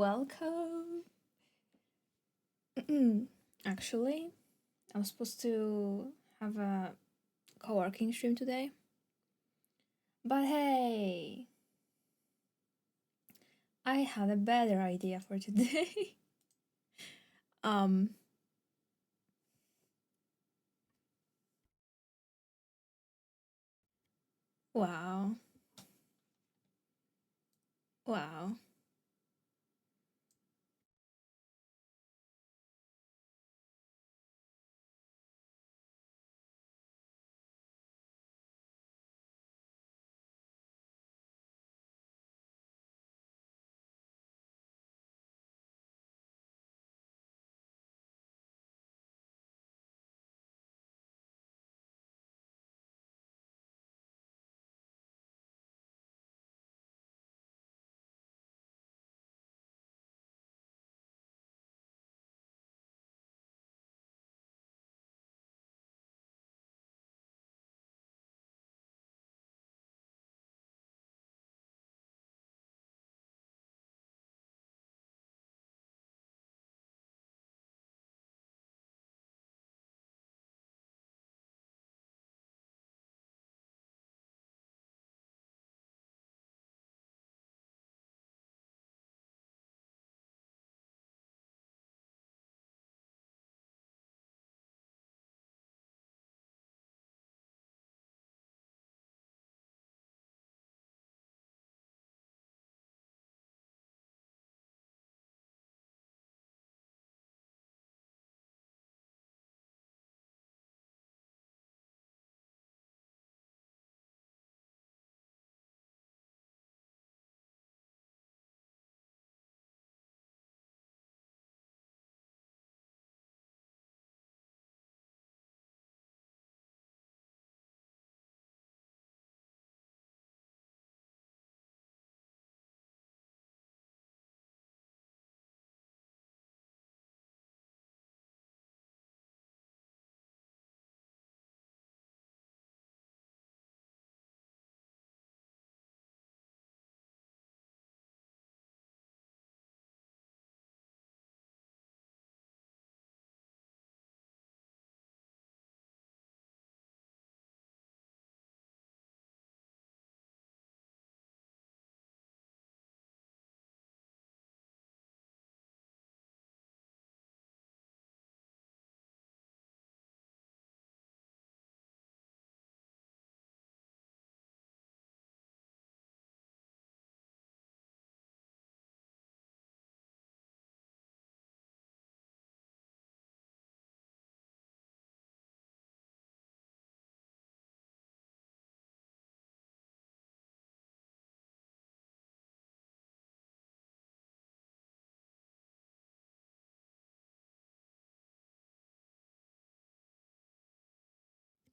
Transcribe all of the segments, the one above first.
Welcome. Actually, I was supposed to have a co-working stream today. But hey, I had a better idea for today. um wow. Wow.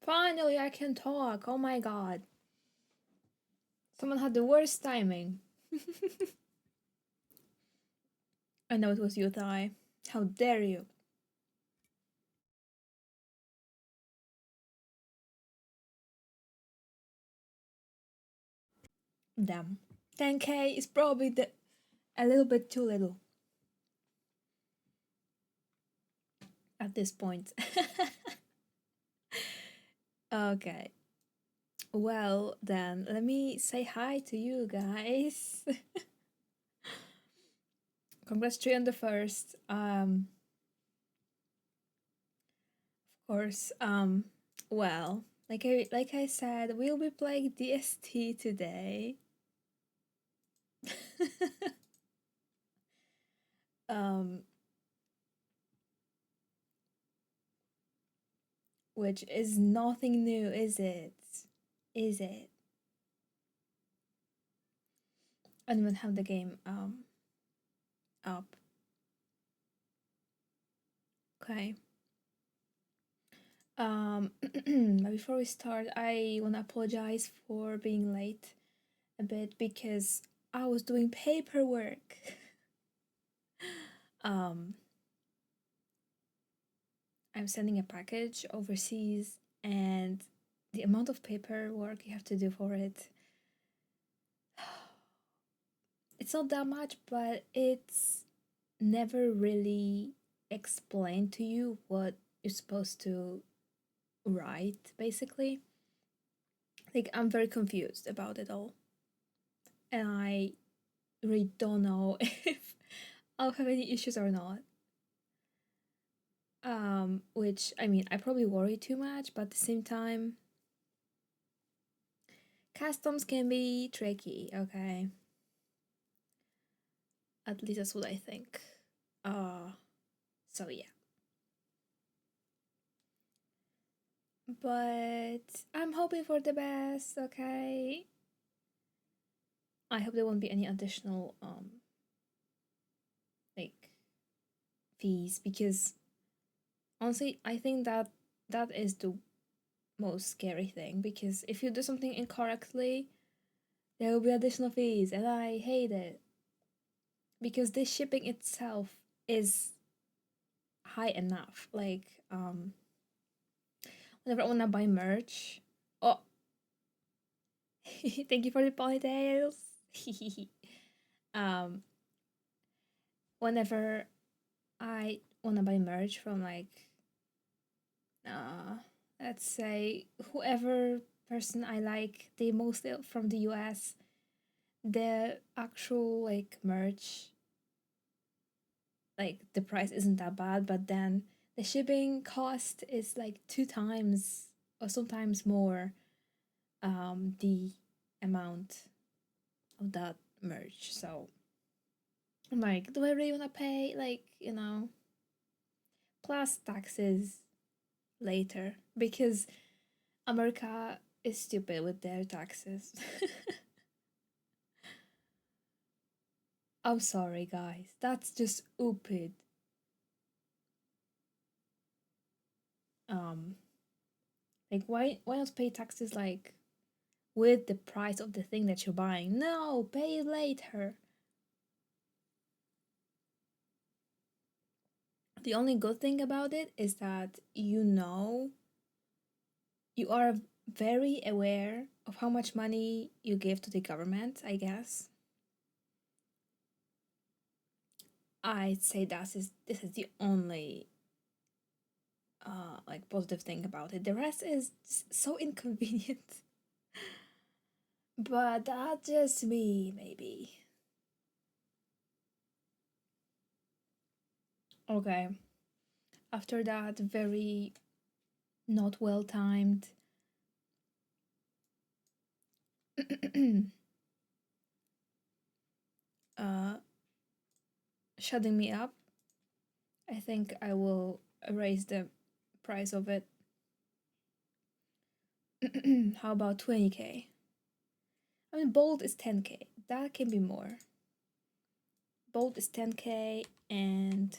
Finally I can talk. Oh my god. Someone had the worst timing. I know it was you, Thai. How dare you? Damn. 10k is probably a little bit too little at this point. Okay. Well, then, let me say hi to you guys. Congrats to you on the first. Of course. Well, like I said, we'll be playing DST today. um, which is nothing new, is it? Is it? I don't even have the game up. Okay. Before we start, I wanna apologize for being late a bit because I was doing paperwork. um, I'm sending a package overseas, and the amount of paperwork you have to do for it, it's not that much, but it's never really explained to you what you're supposed to write, basically. Like, I'm very confused about it all. And I really don't know if I'll have any issues or not. Which, I mean, I probably worry too much, but at the same time, customs can be tricky, okay? At least that's what I think. Uh, so yeah. But I'm hoping for the best, okay? I hope there won't be any additional like fees, because honestly I think that that is the most scary thing, because if you do something incorrectly there will be additional fees, and I hate it because the shipping itself is high enough. Like whenever I wanna buy merch, oh, thank you for the ponytails. um Whenever I wanna buy merch from, like, uh let's say whoever person I like, they mostly from the US, the actual like merch, like the price isn't that bad, but then the shipping cost is like two times or sometimes more the amount of that merch. So I'm like, do I really want to pay, like, plus taxes later, because America is stupid with their taxes. I'm sorry, guys. That's just stupid. Um, like, why not pay taxes, like, with the price of the thing that you're buying? No, pay it later. The only good thing about it is that you are very aware of how much money you give to the government, I guess. I'd say this is the only like positive thing about it. The rest is so inconvenient. But that's just me, maybe. Okay. After that very not well timed uh shutting me up, I think I will raise the price of it. How about 20K? I mean, Bolt is 10K. That can be more. Bolt is 10K, and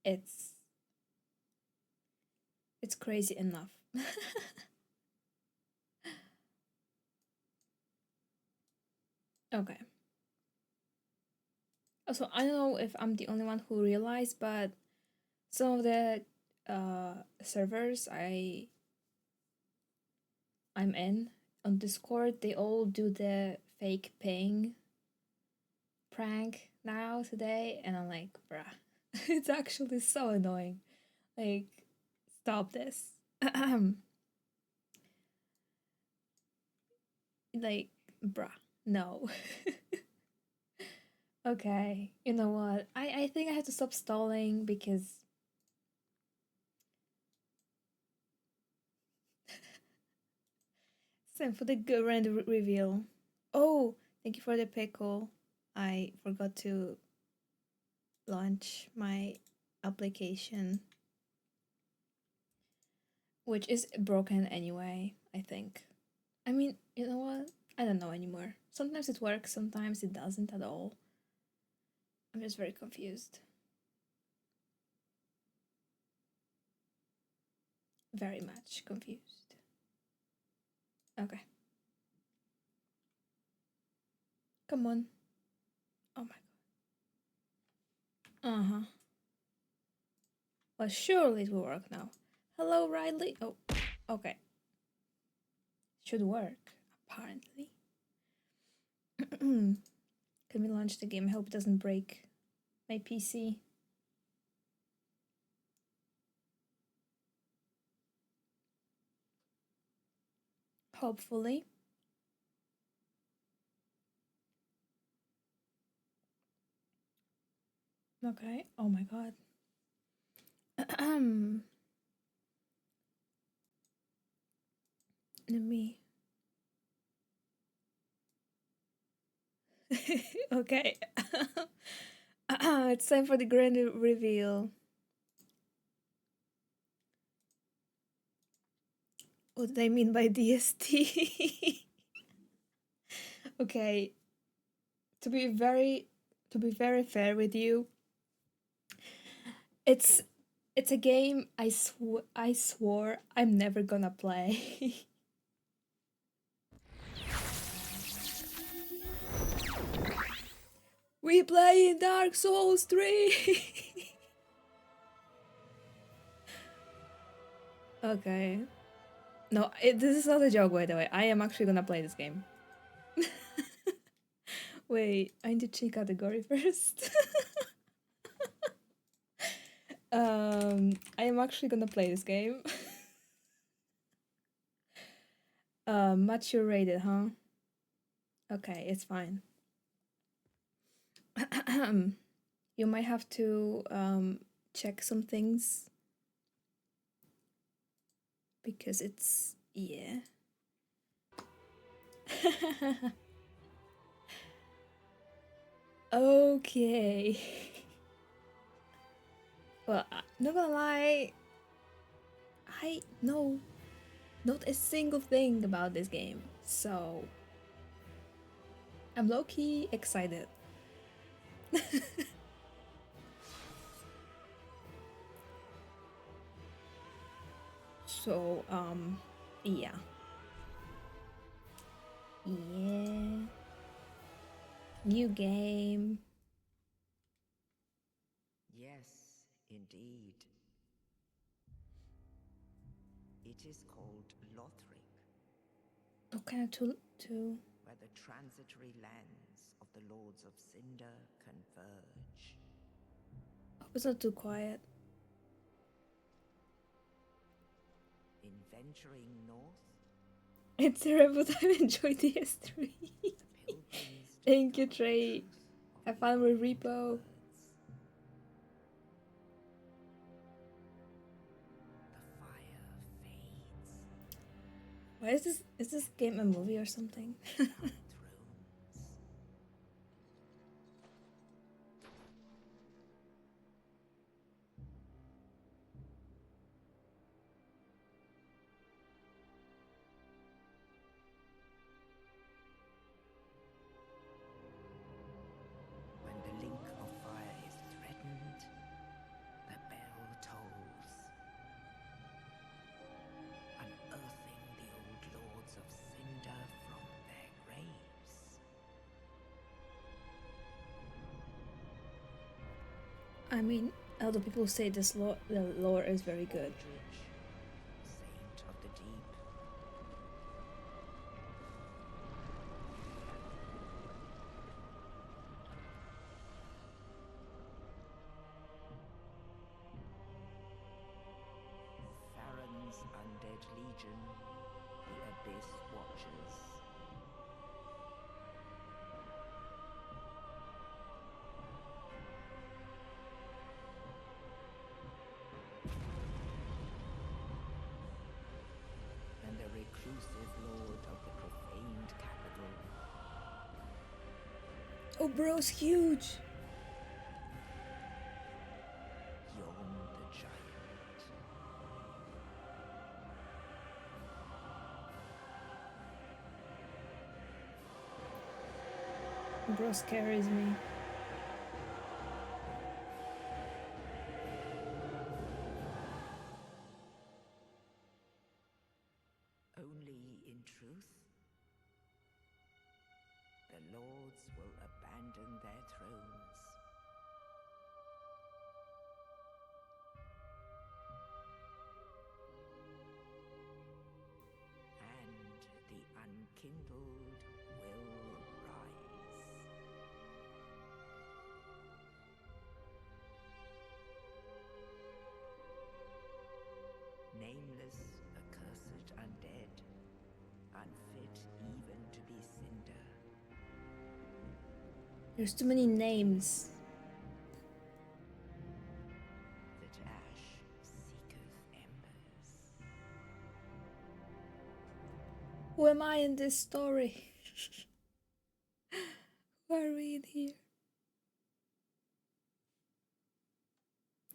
it's it's crazy enough. Okay. Also, I don't know if I'm the only one who realized, but some of the servers I'm in on Discord, they all do the fake ping prank now today, and I'm like, bruh, it's actually so annoying. Like, stop this. Like, bruh, no. Okay, you know what? I think I have to stop stalling, because it's time for the grand reveal. Oh, thank you for the pickle. I forgot to launch my application, which is broken anyway, I think. I mean, you know what? I don't know anymore. Sometimes it works, sometimes it doesn't at all. I'm just very confused. Very much confused. Okay. Come on. Oh my god. Uh huh. Well, surely it will work now. Hello, Riley. Oh, okay. Should work, apparently. Can we launch the game? I hope it doesn't break my PC. Hopefully. Okay. Oh my god. Let me. Okay. It's time for the grand reveal. What do I mean by DST? Okay. To be very fair with you, it's a game I swore I'm never gonna play. We play in Dark Souls 3. Okay. No, this is not a joke, by the way. I am actually gonna play this game. Wait, I need to check category first. I am actually gonna play this game. Mature rated, huh? Okay, it's fine. You might have to check some things because it's yeah. Okay. Well, not gonna lie, I know not a single thing about this game, so I'm low-key excited. So, yeah. Yeah. New game. Yes, indeed. It is called Lothric, Okay, to where the transitory lands of the Lords of Cinder converge. hope it's not too quiet. In venturing north, It's terrible. I enjoyed the history. the pilgrims Thank you, discover the Trey. truth of Have the fun with ancient Repo. words. The fire fades. Why is this? Is this game a movie or something? Become thrones. When the link of fire is threatened, the bell tolls, unearthing the old lords of Cinder from their graves. I mean, other people say the lore is very good. Aldrich, saint of the deep. Farron's undead legion, the Abyss Watchers. And the reclusive lord of the profaned capital. Oh, bro's huge. Yon the giant. Bro scares me. Only in truth, the lords will abandon their thrones. And the unkindled will rise. There's too many names. That ash seeketh embers. Who am I in this story? Who are we in here?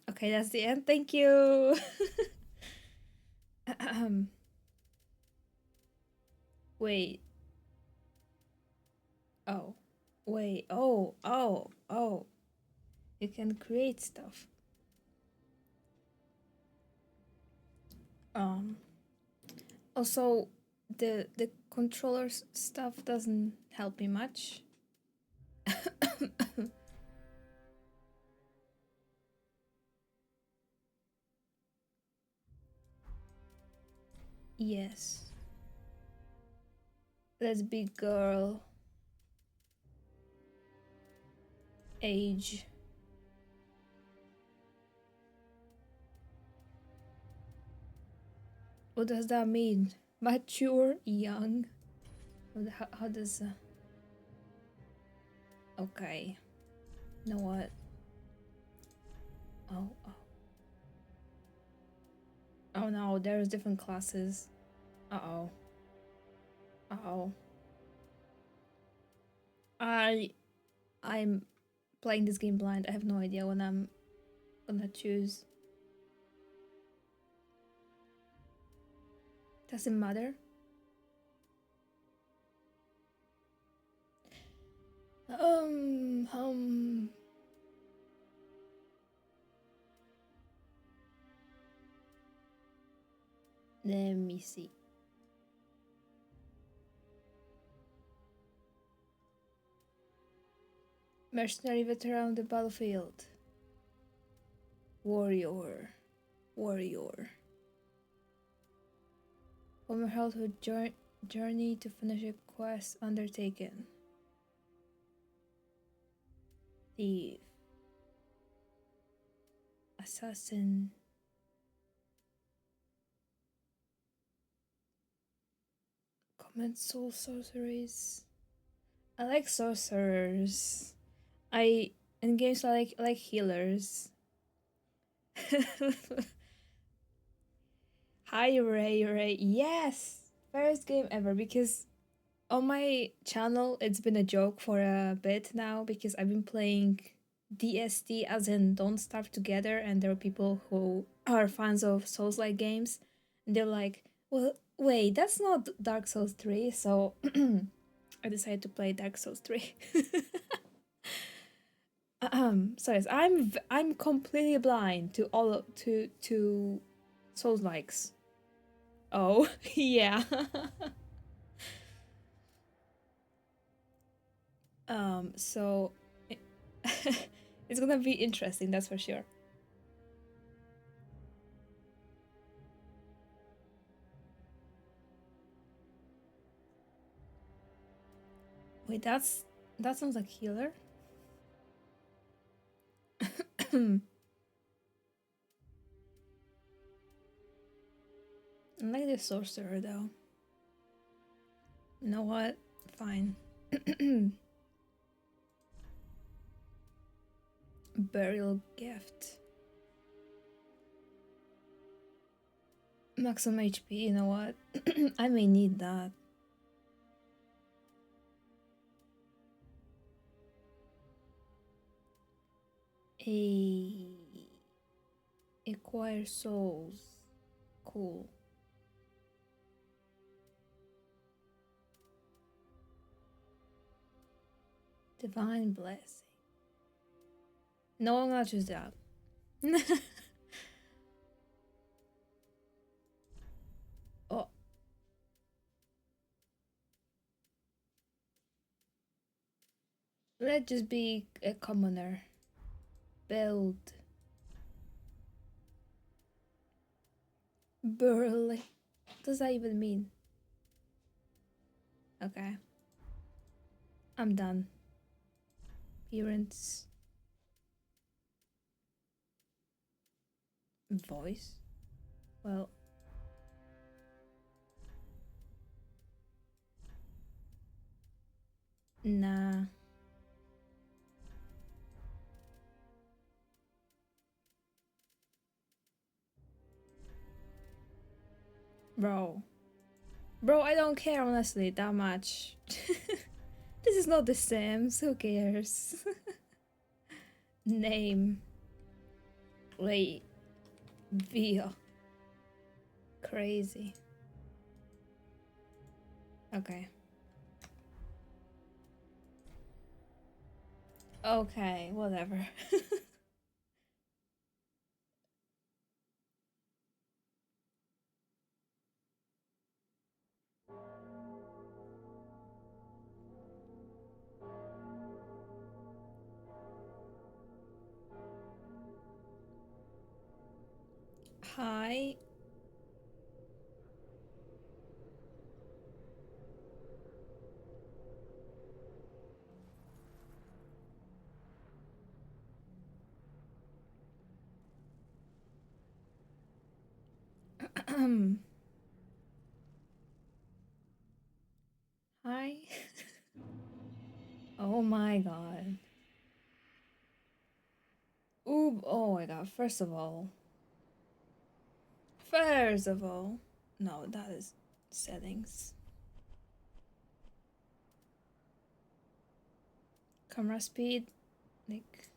Okay, that's the end. Thank you. Wait. Oh. Wait. Oh. Oh. Oh. You can create stuff. Um. Also, the controllers stuff doesn't help me much. Yes. Let's be girl. Age. What does that mean? Mature, young. How does? Okay. You know what? Oh, oh. Oh no, there's different classes. Uh-oh. Uh-oh. I'm playing this game blind. I have no idea what I'm gonna choose. Doesn't matter. Um, um. Let me see. Mercenary veteran on the battlefield. Warrior. Warrior. Former childhood journey to finish a quest undertaken. Thief. Assassin. Common soul sorceries. I like sorcerers. I in games I like healers. Hi Ray. Yes! First game ever because on my channel it's been a joke for a bit now because I've been playing DST as in Don't Starve Together and there are people who are fans of Souls-like games and they're like, well, wait, that's not Dark Souls 3, so I decided to play Dark Souls 3. So yes, I'm completely blind to all to Souls likes. Oh yeah. So it's gonna be interesting, that's for sure. Wait, that sounds like healer. I like the sorcerer though. You know what? Fine. Burial gift. Maximum HP, you know what? I may need that. A acquire souls. Cool. Divine blessing. No, I'm gonna choose that. Oh, let's just be a commoner. Build. Burly. What does that even mean? Okay. I'm done. Appearance. Voice. Well, nah. Bro. Bro, I don't care honestly that much. This is not The Sims, who cares? Name. Wait. Via. Crazy. Okay. Okay, whatever. Hi. Hi. Oh my god. Ooh, oh my god. First of all, no, that is settings. Camera speed, like,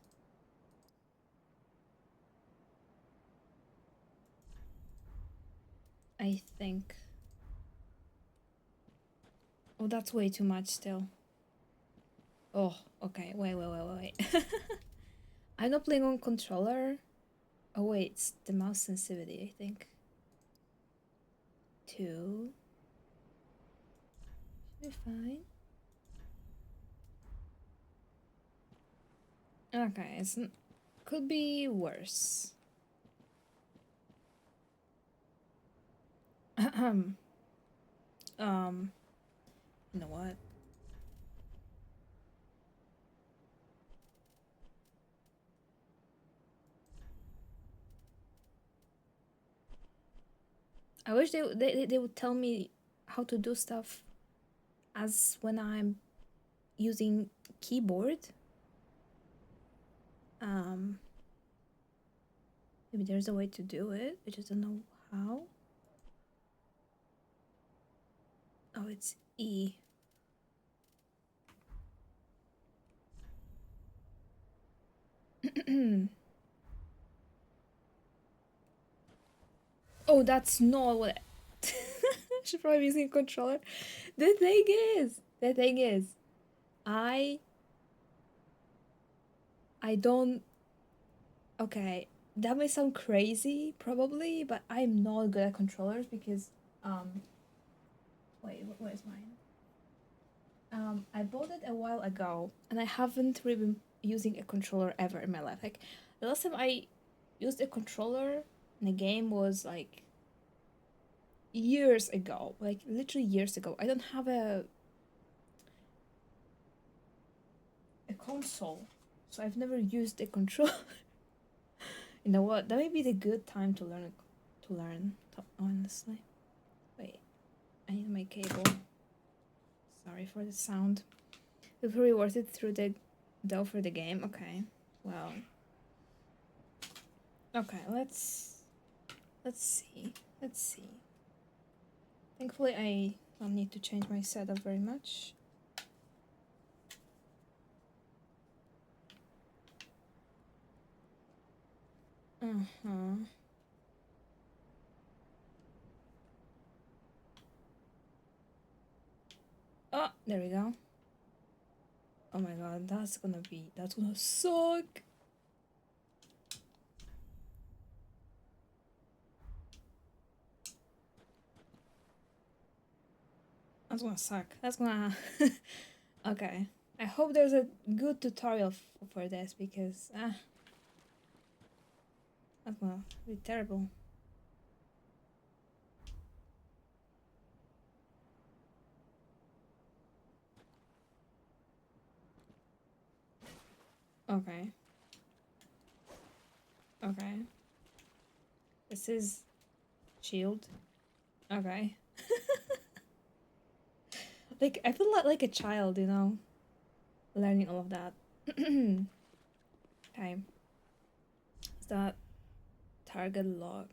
I think. Oh, that's way too much still. Oh, okay. Wait. I'm not playing on controller. Oh wait, it's the mouse sensitivity, I think. 2. Should be fine. Okay, could be worse. um, you know what? I wish they would tell me how to do stuff as when I'm using keyboard. Um, maybe there's a way to do it. I just don't know how. Oh, it's E. Oh, that's not what. I should probably be using a controller. The thing is, I don't. Okay, that may sound crazy, probably, but I'm not good at controllers because wait, where's mine? I bought it a while ago, and I haven't really been using a controller ever in my life. Like the last time I used a controller in a game was like years ago, like literally years ago. I don't have a console, so I've never used a controller. You know what? That may be the good time to learn. Honestly. Wait, I need my cable. Sorry for the sound. We've rewarded through the dough for the game. Okay. Well. Okay. Let's see. Let's see. Thankfully, I don't need to change my setup very much. Oh, there we go. Oh my god, that's gonna suck. That's gonna suck. That's gonna. Okay. I hope there's a good tutorial for this because that's gonna be terrible. Okay. Okay. This is shield. Okay. Like I feel like a child, you know, learning all of that. Okay. Is that target lock?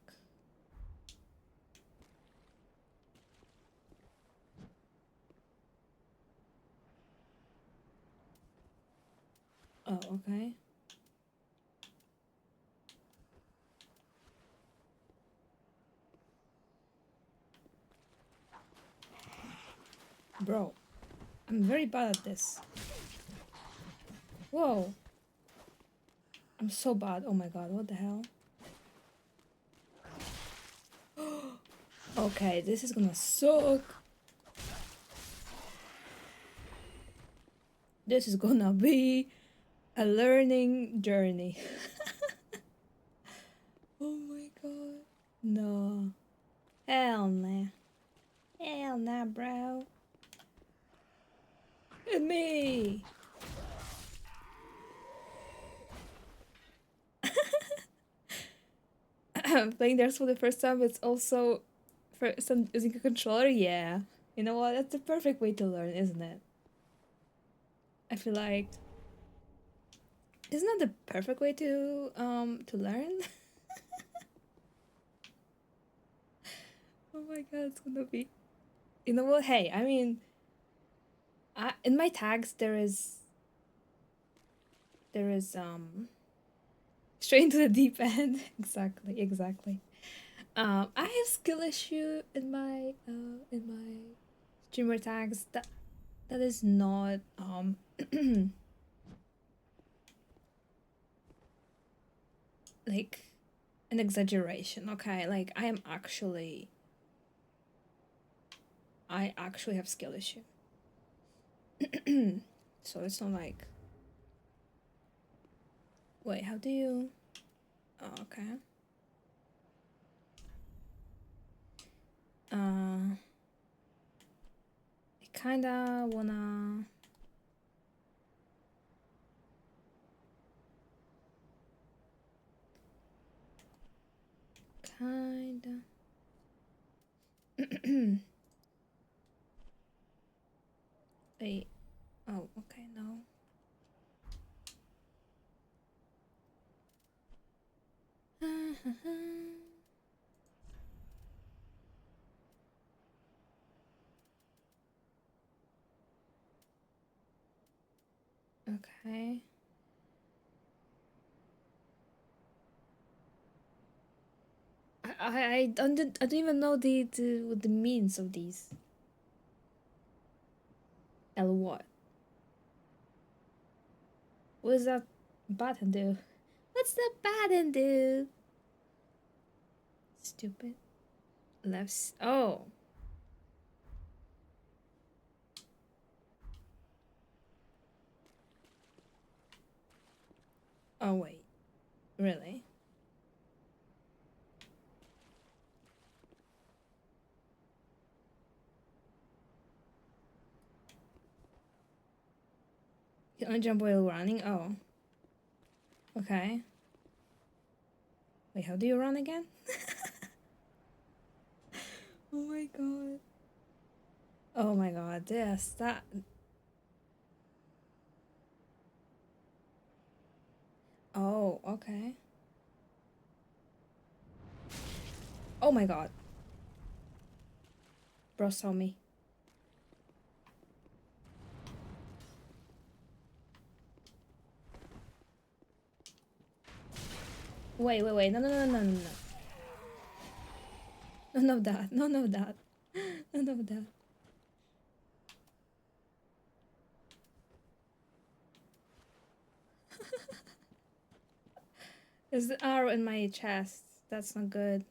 Oh, okay. Bro, I'm very bad at this. Whoa. I'm so bad. Oh my god, what the hell? Okay, this is gonna suck. This is gonna be a learning journey. Oh my god. No. Hell nah. Hell nah, bro. Hit me! Playing Dark Souls for the first time, it's also for some using a controller, yeah. You know what? That's the perfect way to learn, isn't it? I feel like isn't that the perfect way to learn? Oh my god, it's gonna be. You know what? Hey, I mean, in my tags there is straight into the deep end. Exactly, exactly. I have skill issue in my streamer tags. That is not like an exaggeration. Okay, like I actually have skill issue. So it's not like wait, how do you? Oh, okay. I kinda wanna. Kinda. Wait. Oh, okay, no. Okay. I don't even know the means of these. L what? What does that button do? What's the button do? Stupid. Left. Oh. Oh wait. Really? You can only jump while running. Oh. Okay. Wait, how do you run again? Oh my god. Oh my god. Yes, that. Oh, okay. Oh my god. Bro saw me. Wait. No, no, no, no, no, no. None of that. None of that. None of that. There's the arrow in my chest. That's not good.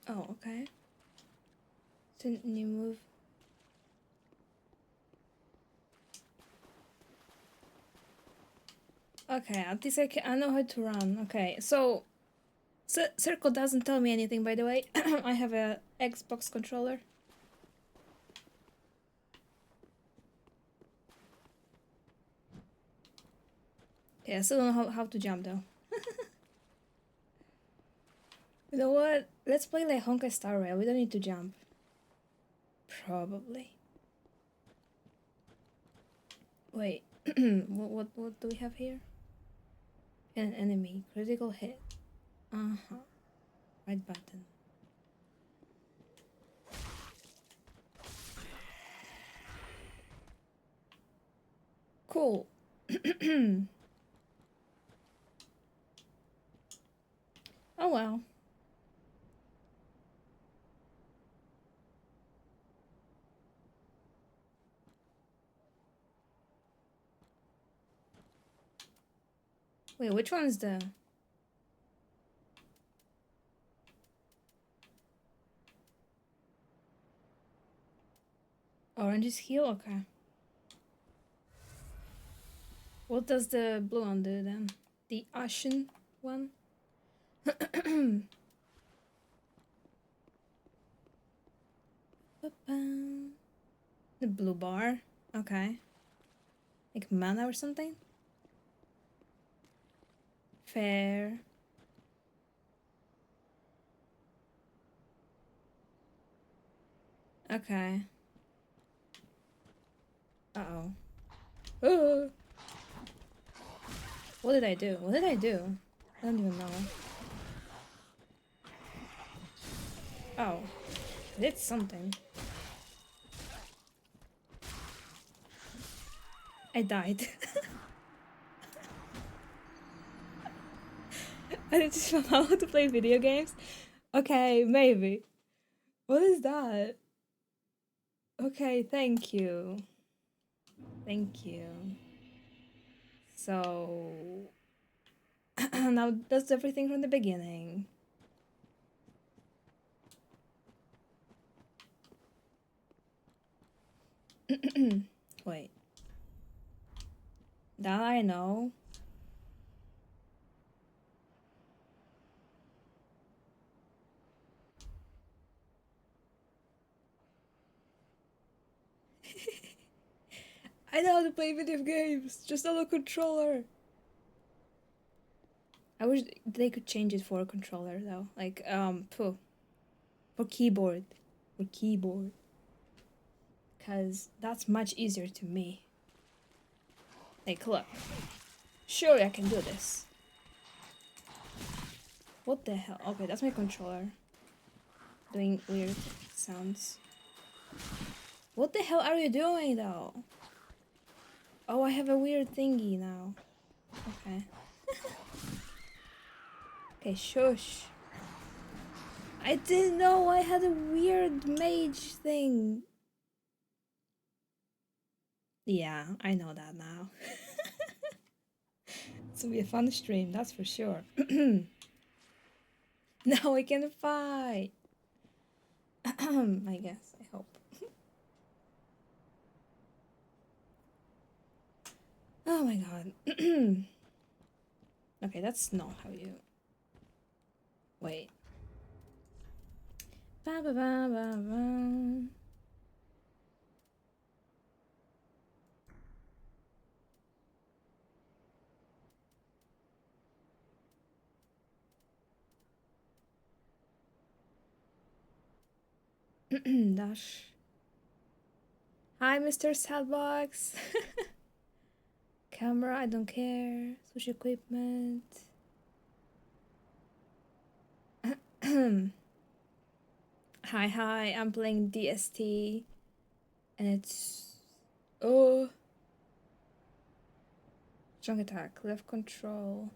Oh, okay. So new move. Okay, at least I know how to run. Okay, so circle doesn't tell me anything, by the way. I have a Xbox controller. Yeah, I still don't know how to jump though. You know what? Let's play like Honkai Star Rail. We don't need to jump. Probably. Wait. What do we have here? An enemy. Critical hit. Uh-huh. Right button. Cool. Oh well. Wait, which one is the orange is heal? Okay. What does the blue one do then? The ashen one? The blue bar? Okay. Like mana or something? Fair. Okay. Uh-oh. Oh. What did I do? What did I do? I don't even know. Oh. I did something. I died. I just know how to play video games. Okay, maybe. What is that? Okay, thank you. Thank you. So now that's everything from the beginning. Wait. That I know. I know how to play video games. Just on a controller. I wish they could change it for a controller though. Like for keyboard. For keyboard. Cause that's much easier to me. Like look. Surely I can do this. What the hell? Okay, that's my controller. Doing weird sounds. What the hell are you doing though? Oh, I have a weird thingy now. Okay. Okay, shush. I didn't know I had a weird mage thing. Yeah, I know that now. It's gonna be a fun stream, that's for sure. Now we can fight. I guess, I hope. Oh my god. Okay, that's not how you. Wait. Ba ba ba ba ba. Dash. Hi, Mr. Sadbox. Camera, I don't care. Switch equipment. Hi, I'm playing DST. And it's. Oh. Strong attack, left control.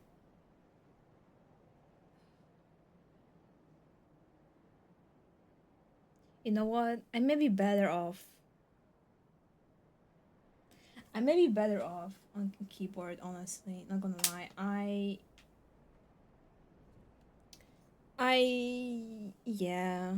You know what? I may be better off. I may be better off on keyboard, honestly. Not gonna lie. Yeah.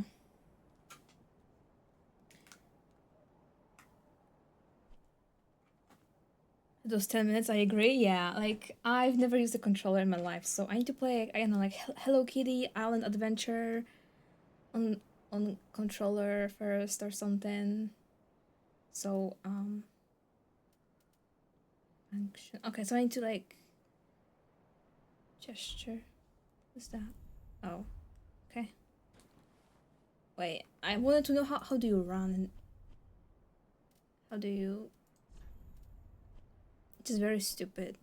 Those 10 minutes, I agree. Yeah, like I've never used a controller in my life, so I need to play. I don't know, like Hello Kitty Island Adventure on controller first or something. So function. Okay, so I need to like gesture. What's that? Oh, okay. Wait, I wanted to know how do you run and how do you. It's just very stupid.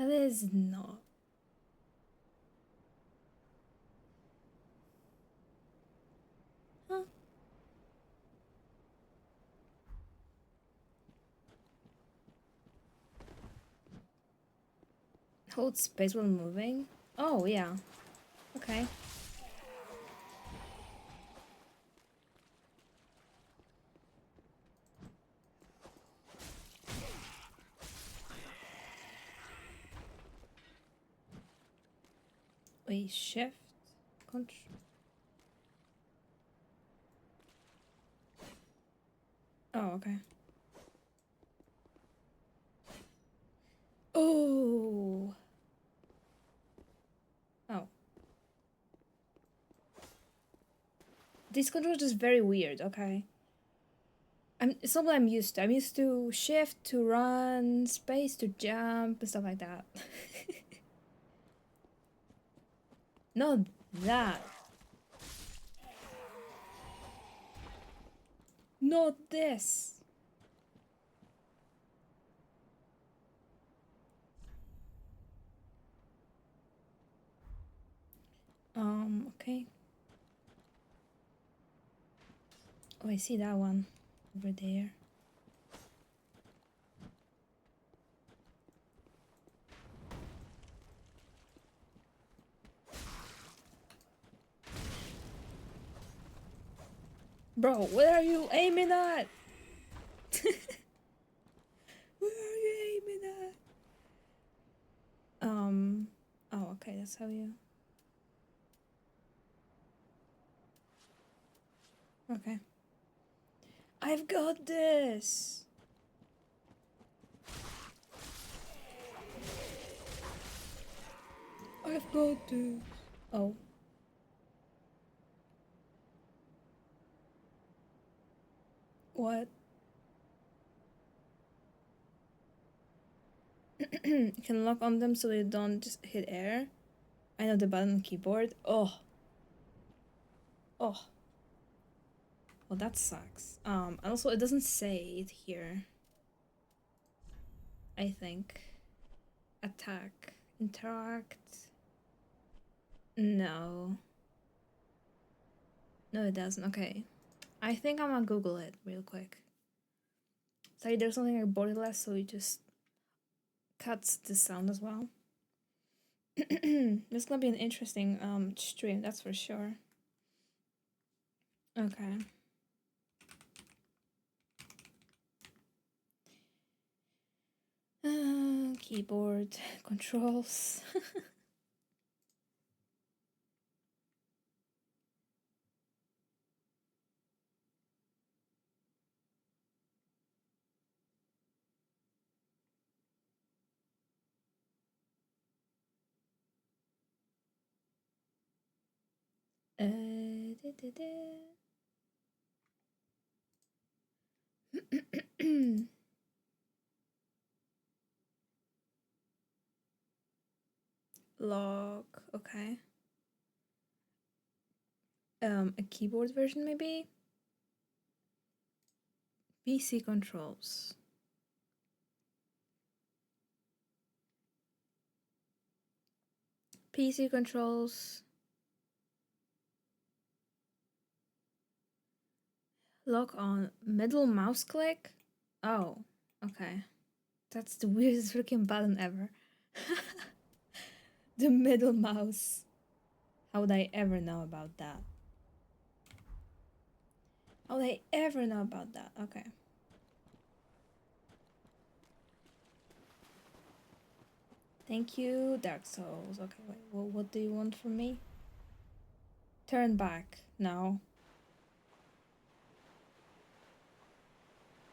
That is not. Huh? Hold space while moving? Oh, yeah. Okay. Wait, shift? Control. Oh, okay. Oh! Oh. This control is just very weird, okay. It's not what I'm used to. I'm used to shift, to run, space, to jump, and stuff like that. Not that. Not this. Okay. Oh, I see that one over there. Bro, where are you aiming at? Where are you aiming at? Oh, okay, that's how you. Okay. I've got this! I've got this! Oh. What? You can lock on them so they don't just hit air. I know the button on keyboard. Oh. Oh. Well, that sucks. And also it doesn't say it here. I think. Attack. Interact. No. No, it doesn't. Okay. I think I'm gonna Google it real quick. Sorry, there's something like borderless, so it just cuts the sound as well. This is gonna be an interesting stream, that's for sure. Okay. Keyboard controls. Da, da, da. Log. Okay. A keyboard version maybe. PC controls. PC controls. Lock on middle mouse click. Oh, okay. That's the weirdest freaking button ever. The middle mouse. How would I ever know about that? How would I ever know about that? Okay. Thank you, Dark Souls. Okay, wait, well, what do you want from me? Turn back. No.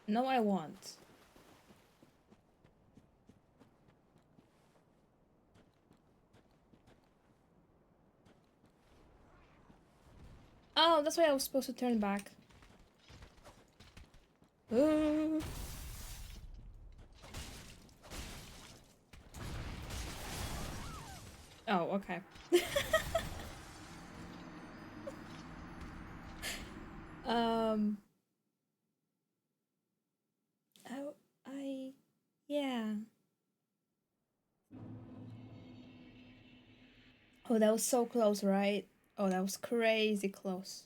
No, I want. Oh, that's why I was supposed to turn back. Oh, okay. um, oh, yeah. Oh, that was so close, right? Oh, that was crazy close.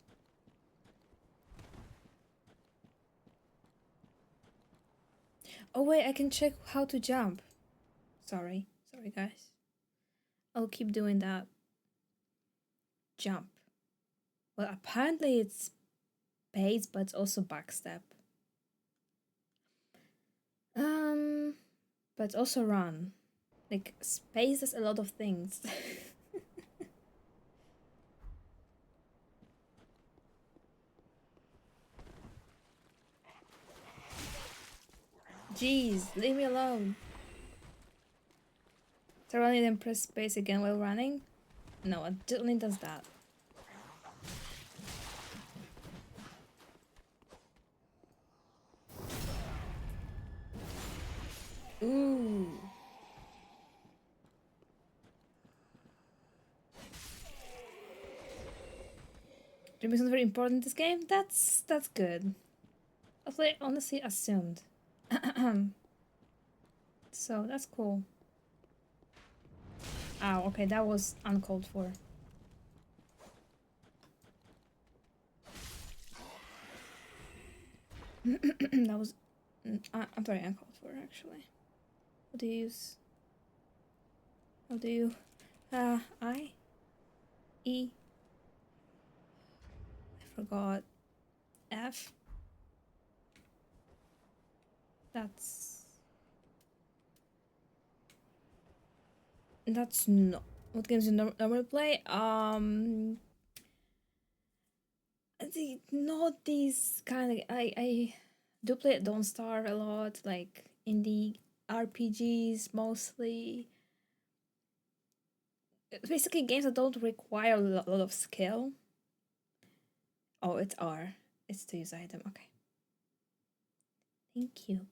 Oh wait, I can check how to jump. Sorry. Sorry, guys. I'll keep doing that. Jump. Well, apparently it's pace, but it's also backstep. But also run. Like, space does a lot of things. Jeez, leave me alone. So running then press space again while running? No, it definitely does that. Ooh. Dreaming is very important in this game? That's good. I honestly assumed. So that's cool. Oh, okay, that was uncalled for. That was I'm very uncalled for actually. What do you use? How do you I E I forgot F. That's not what games you normally play. Not these kind of. I do play Don't Starve a lot, like indie RPGs mostly. Basically, games that don't require a lot of skill. Oh, it's R. It's to use item. Okay. Thank you.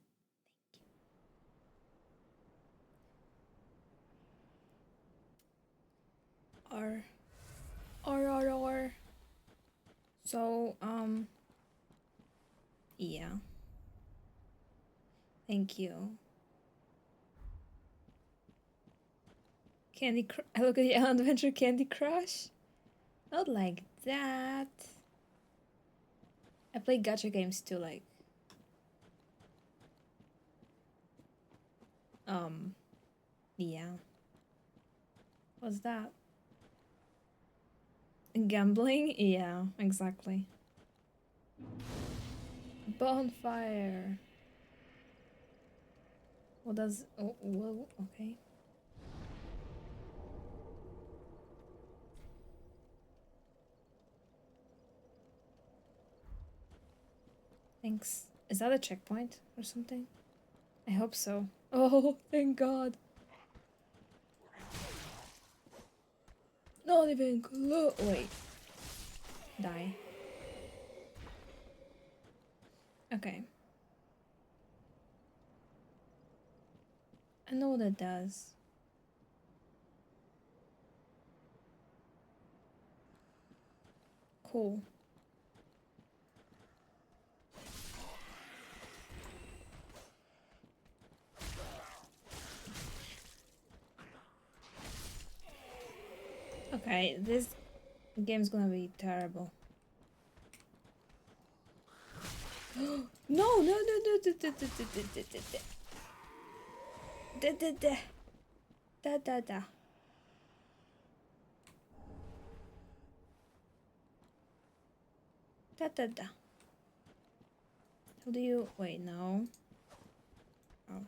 R. R. So, yeah. Thank you. I look at the adventure Candy Crush. Not like that. I play gacha games too, like yeah. What's that? Gambling? Yeah, exactly. Bonfire. What does well, okay. Thanks. Is that a checkpoint or something? I hope so. Oh, thank God. Not even close. Wait. Die. Okay. I know what it does. Cool. Okay, this game's gonna be terrible. No, no, no, no, da, da, da. Da, da, da. How do you... Wait, no. Oh.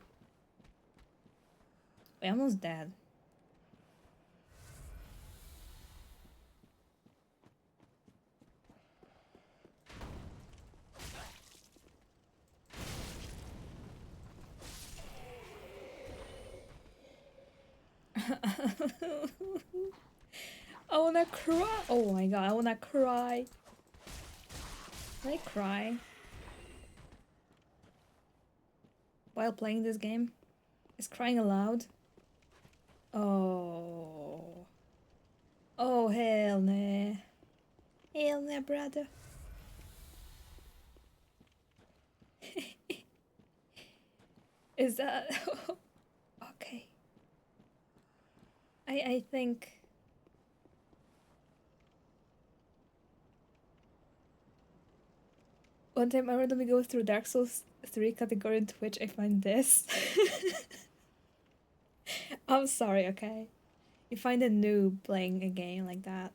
Wait, I'm almost dead. I wanna cry. Oh my god, I wanna cry. Can I cry while playing this game? Is crying allowed? Oh. Oh, hell nah. Hell nah, brother. Is that... okay. I think... One time I randomly go through Dark Souls 3 category on Twitch, I find this. I'm sorry, okay? You find a noob playing a game like that.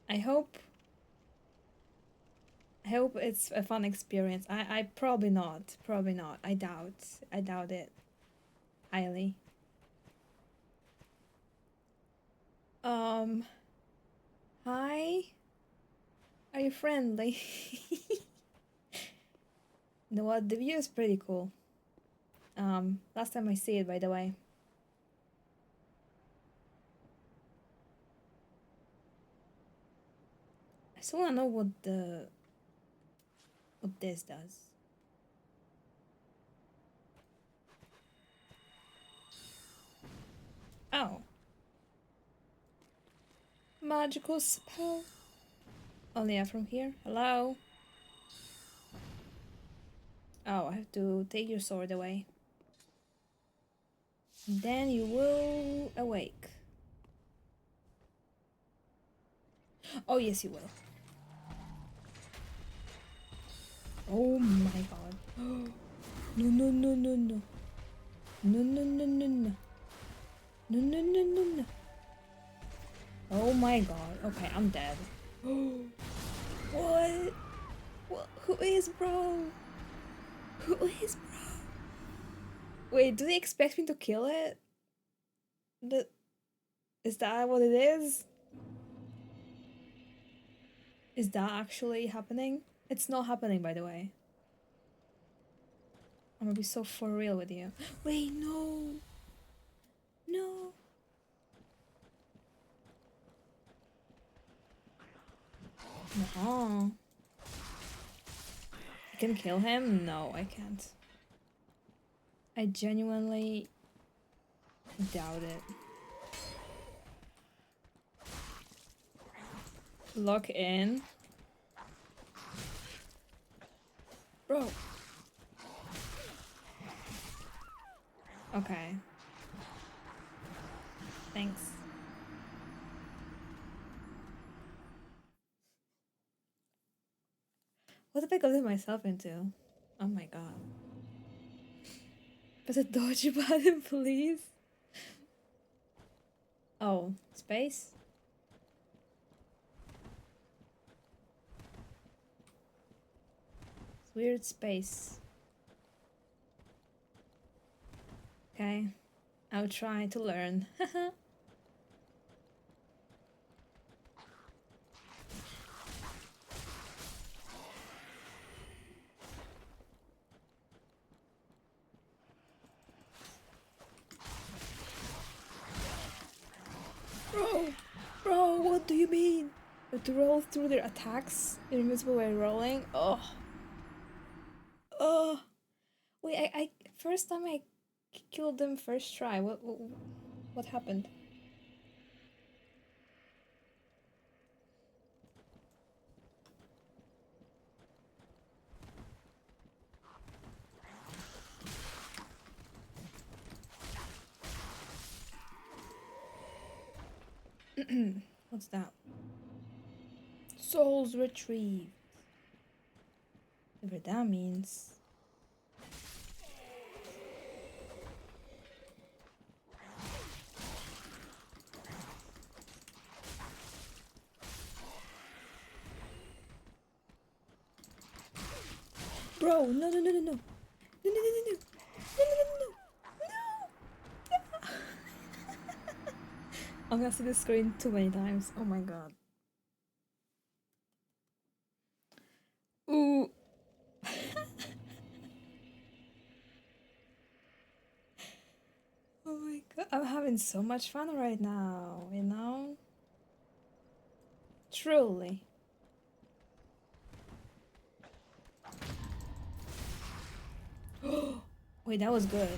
I hope it's a fun experience. I probably not. Probably not. I doubt it. Highly. Hi? Are you friendly? You know what? The view is pretty cool. Last time I see it, by the way. I still wanna know what this does. Oh. Magical spell. Only yeah, from here. Hello? Oh, I have to take your sword away. Then you will awake. Oh, yes, you will. Oh my god. No, no, no, no, no. No, no, no, no, no. No, no, no, no, no. Oh my god. Okay, I'm dead. What? What? Who is bro? Who is bro? Wait, do they expect me to kill it? Is that what it is? Is that actually happening? It's not happening, by the way. I'm gonna be so for real with you. Wait, no. No. No. I can kill him? No, I can't. I genuinely doubt it. Lock in. Bro. Okay. Thanks. What have I gotten myself into? Oh my god. Press a dodge button, please. Oh, space? It's weird space. Okay. I'll try to learn. Bro, what do you mean? To roll through their attacks invincible by rolling? Oh. Oh. Wait, I first time I killed them first try. What happened? What's that? Souls retrieved. Whatever that means. Bro, no, no, no, no, no. No, no, no, no, no. No, no, no, no. No. I'm gonna see this screen too many times. Oh my god. Ooh. Oh my god. I'm having so much fun right now, you know? Truly. Wait, that was good.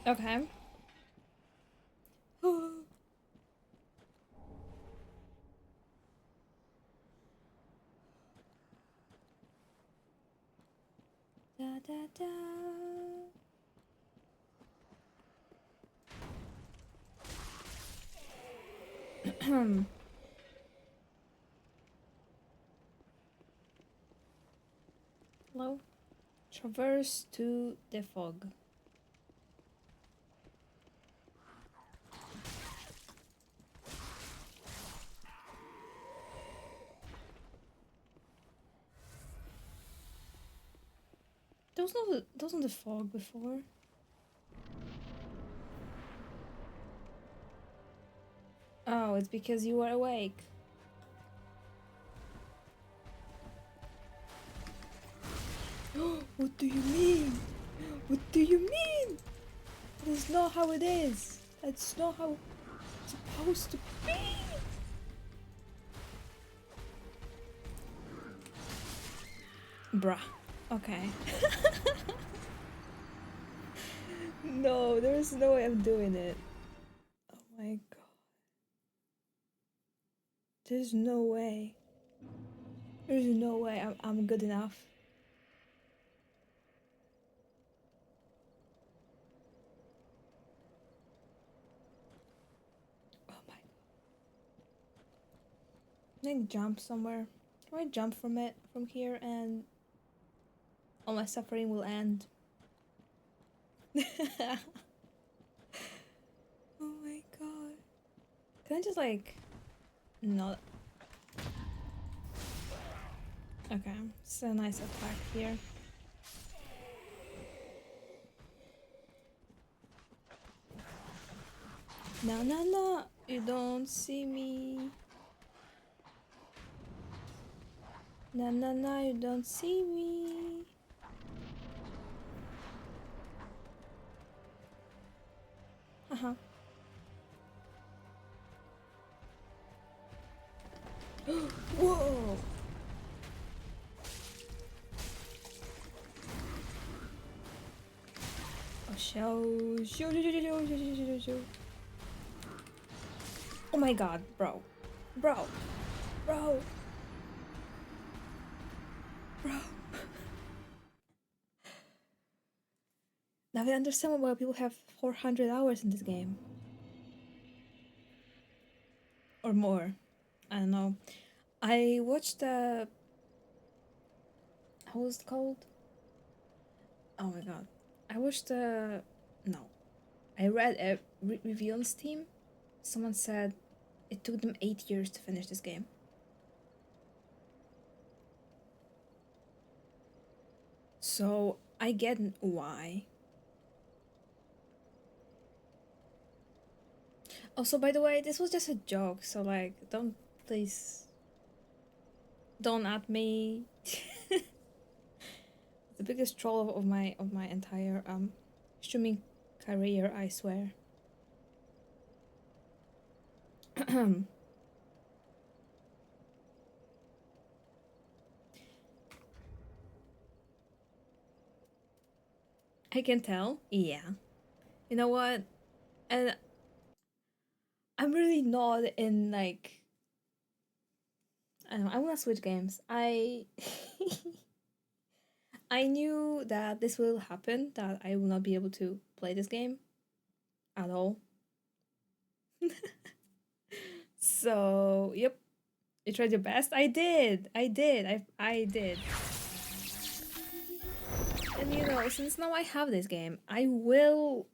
Okay. Hello? Traverse to the fog. Those not the fog before. Oh, it's because you were awake. What do you mean? What do you mean? That's not how it is. That's not how it's supposed to be. Bruh. Okay. No, there's no way I'm doing it. Oh my god. There's no way. There's no way I'm good enough. Oh my god. Can I jump somewhere? Can I jump from it from here and all my suffering will end? Oh my god. Can I just like not okay, it's a nice attack here. No, no, no, you don't see me. No, no, no, you don't see me. Uh-huh. Whoa! Oh, show. Oh my god, bro. Bro. Bro. Bro. Now I understand why people have 400 hours in this game. Or more. I don't know. I watched the... How was it called? Oh my god. I watched the... No. I read a review on Steam. Someone said it took them 8 years to finish this game. So I get why. Also, by the way, this was just a joke, so like, please, don't at me. The biggest troll of my entire streaming career, I swear. I can tell. Yeah. You know what? And I'm really not in like I don't know, I wanna switch games. I knew that this will happen, that I will not be able to play this game at all. So, yep. You tried your best? I did. I did. I did. And you know, since now I have this game, I will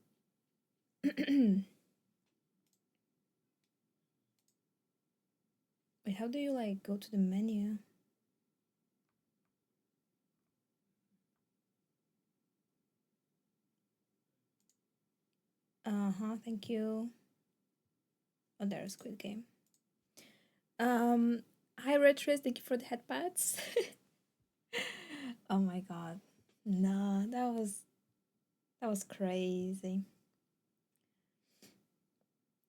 Wait, how do you like go to the menu? Uh-huh, thank you. Oh, there's Squid Game. Hi Retris, thank you for the headpads. Oh my god. No, that was crazy.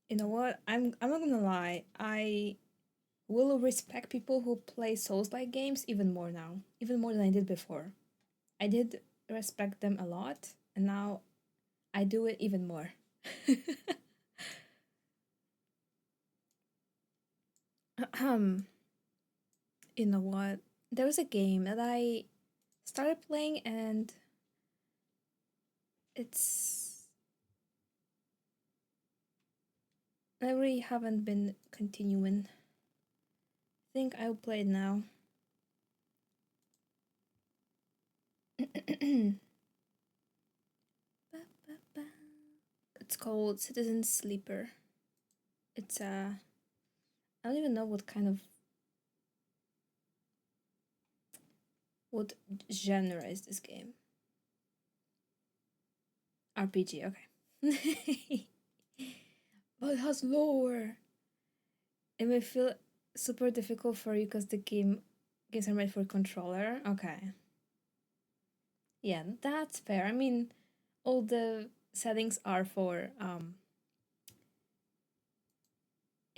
You know what? I'm not gonna lie. I will respect people who play Souls-like games even more now, even more than I did before. I did respect them a lot, and now I do it even more. You know what? There was a game that I started playing, and it's I really haven't been continuing. I think I'll play it now. It's called Citizen Sleeper. It's a... I don't even know what kind of... What genre is this game? RPG, okay. But it has lore. It may feel super difficult for you because the games are made for controller. Okay. Yeah, that's fair. I mean, all the settings are for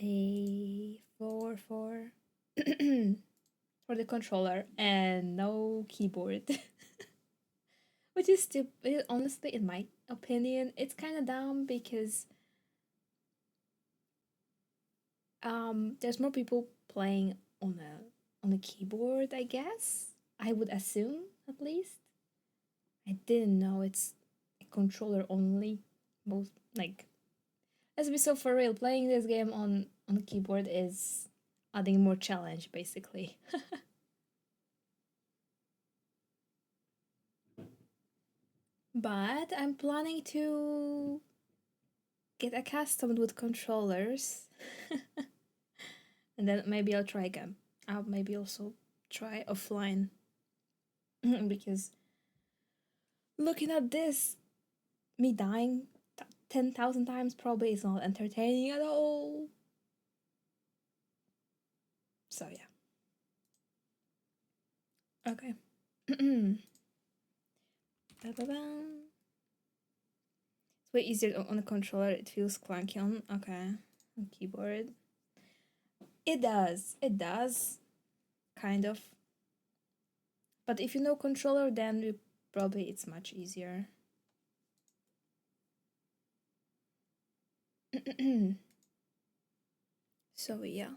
a for for the controller and no keyboard. Which is stupid. Honestly, in my opinion, it's kind of dumb because there's more people playing on a keyboard, I guess. I would assume, at least. I didn't know it's a controller only. Most like, let's be so for real. Playing this game on a keyboard is adding more challenge, basically. But I'm planning to get accustomed with controllers, and then maybe I'll try again. I'll maybe also try offline because looking at this, me dying 10,000 times probably is not entertaining at all. So yeah. Okay. It's way easier on a controller. It feels clunky on on keyboard. It does. It does. Kind of. But if you know controller, then probably it's much easier. So yeah.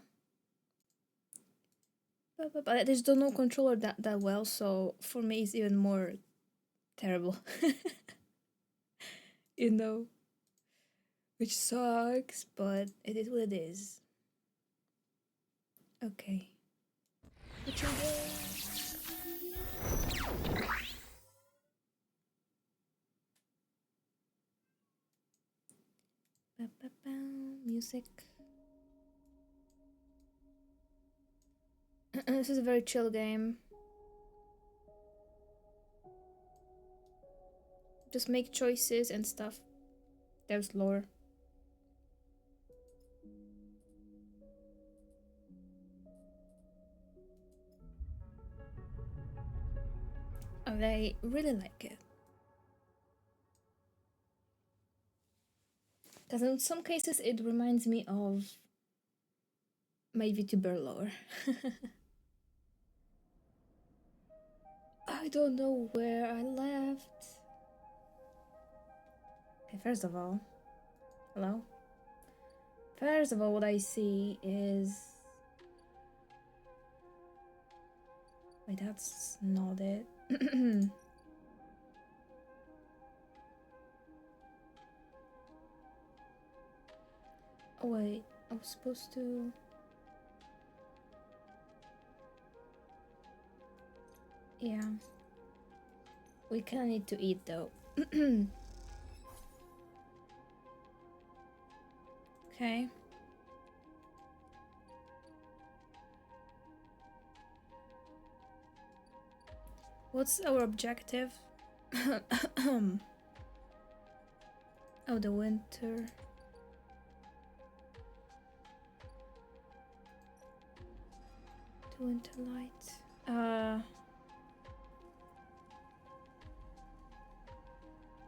But I just don't know controller that well, so for me it's even more terrible. you know. Which sucks, but it is what it is. Okay. Which music. This is a very chill game. Just make choices and stuff. There's lore. I really like it. Because in some cases it reminds me of my VTuber lore. I don't know where I left. Okay, first of all, hello? First of all, what I see is... Wait, that's not it. Oh wait, I was supposed to... Yeah. We kinda need to eat though. Okay. What's our objective? Oh, the winter. The winter light.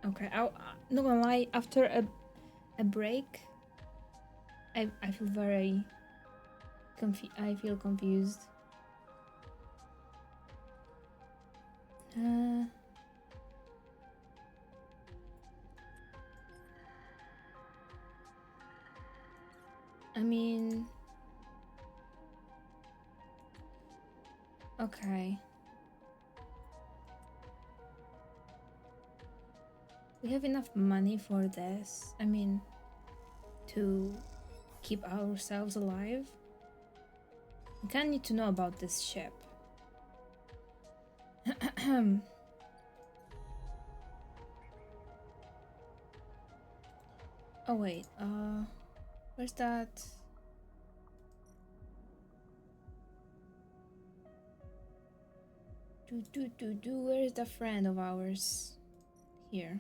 Okay, I'm not gonna lie, after a break, I feel very I feel confused. Uh, I mean, okay. We have enough money for this. I mean, to keep ourselves alive. We kind of need to know about this ship. Oh wait, where's that? Where is the friend of ours? Here.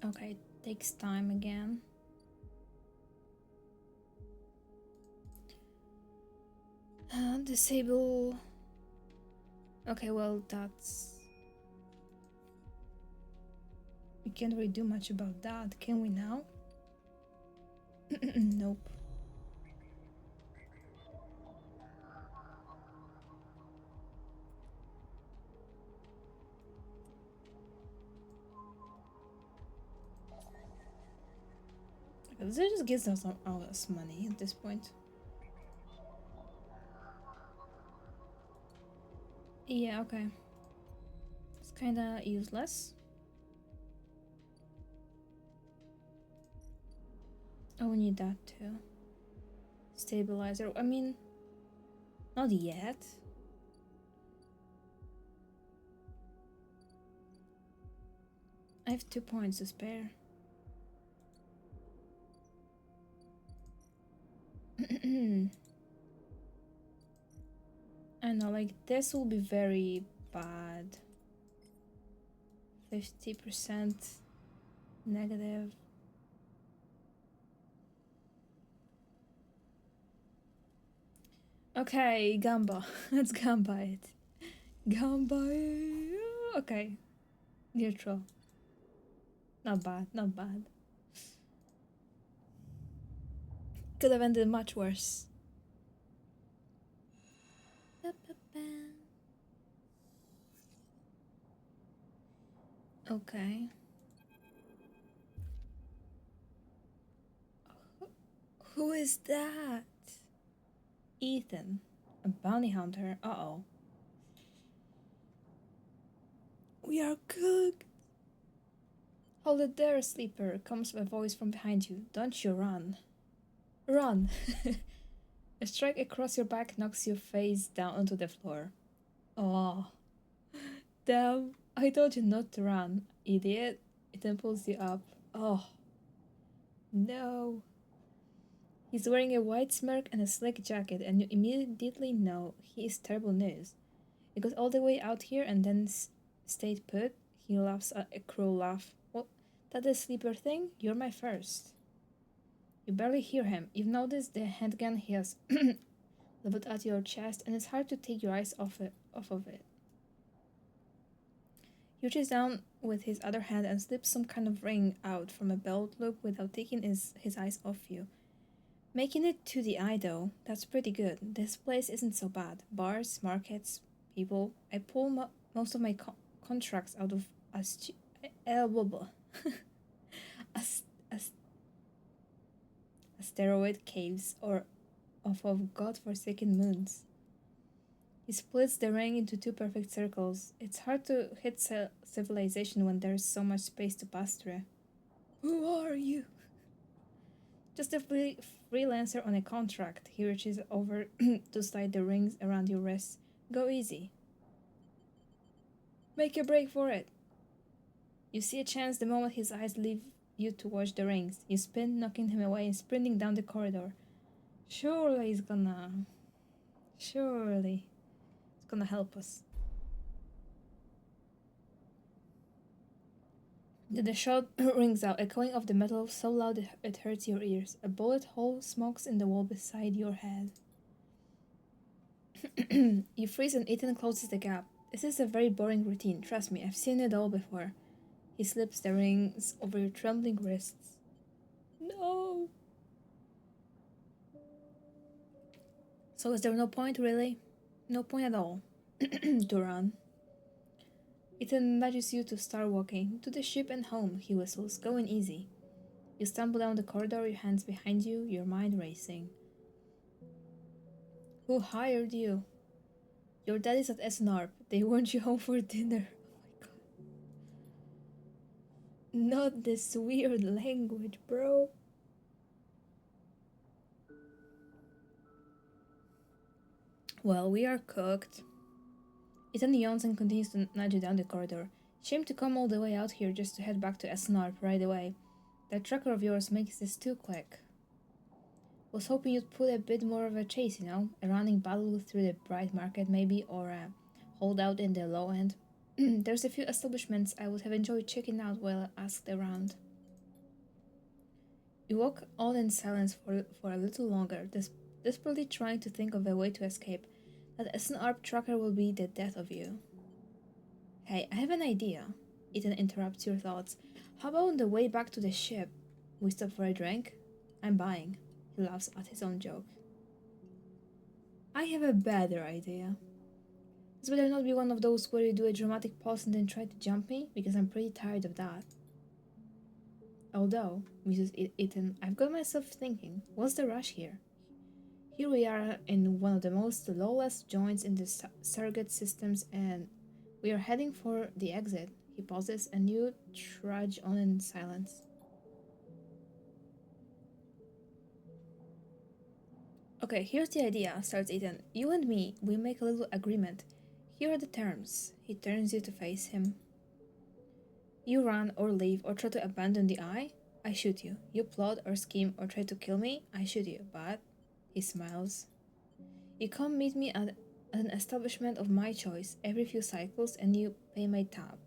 Okay, takes time again. Disable. Okay, well, that's. We can't really do much about that, can we now? Nope. This just gives us all this money at this point. Yeah, okay. It's kinda useless. Oh, we need that too. Stabilizer. I mean, not yet. I have 2 points to spare. I know, like, this will be very bad. 50% negative. Okay, Gamba. Let's Gamba it. Gamba it. Okay. Neutral. Not bad, not bad. Could have ended much worse. Okay. Who is that? Ethan. A bounty hunter. Uh-oh. We are cooked. Hold it there, sleeper, comes a voice from behind you. Don't you run. Run! A strike across your back knocks your face down onto the floor. Oh, damn. I told you not to run, idiot. It then pulls you up. Oh, no. He's wearing a white smirk and a slick jacket, and you immediately know he is terrible news. He got all the way out here and then stayed put. He laughs a cruel laugh. What? That is sleeper thing? You're my first. You barely hear him. You've noticed the handgun he has leveled at your chest, and it's hard to take your eyes off of it. He reaches down with his other hand and slips some kind of ring out from a belt loop without taking his eyes off you. Making it to the eye, though, that's pretty good. This place isn't so bad. Bars, markets, people. I pull most of my contracts out of as asteroid caves or off of godforsaken moons. He splits the ring into 2 perfect circles. It's hard to hit civilization when there's so much space to pass through. Who are you? Just a freelancer on a contract. He reaches over to slide the rings around your wrists. Go easy. Make a break for it. You see a chance the moment his eyes leave you to watch the rings. You spin, knocking him away and sprinting down the corridor. Surely he's gonna. Surely. It's gonna help us. The shot rings out, echoing off the metal so loud it hurts your ears. A bullet hole smokes in the wall beside your head. You freeze and Ethan closes the gap. This is a very boring routine, trust me, I've seen it all before. He slips the rings over your trembling wrists. No! So is there no point, really? No point at all. To run. Ethan nudges you to start walking. To the ship and home, he whistles, going easy. You stumble down the corridor, your hands behind you, your mind racing. Who hired you? Your daddy's at SNARP. They want you home for dinner. Oh my god. Not this weird language, bro. Well, we are cooked. Ethan yawns and continues to nudge you down the corridor. Shame to come all the way out here just to head back to Snarp right away. That tracker of yours makes this too quick. Was hoping you'd put a bit more of a chase, you know? A running battle through the bright market, maybe, or a holdout in the low end. There's a few establishments I would have enjoyed checking out while I asked around. You walk on in silence for a little longer, desperately trying to think of a way to escape. That SNR tracker will be the death of you. Hey, I have an idea. Ethan interrupts your thoughts. How about on the way back to the ship? We stop for a drink? I'm buying. He laughs at his own joke. I have a better idea. This better not be one of those where you do a dramatic pause and then try to jump me, because I'm pretty tired of that. Although, Mrs. Ethan, I've got myself thinking, what's the rush here? Here we are in one of the most lawless joints in the surrogate systems, and we are heading for the exit. He pauses, and you trudge on in silence. Okay, here's the idea, starts Ethan. You and me, we make a little agreement. Here are the terms. He turns you to face him. You run or leave or try to abandon the eye, I shoot you. You plot or scheme or try to kill me, I shoot you. But, he smiles, you come meet me at an establishment of my choice every few cycles and you pay my tab.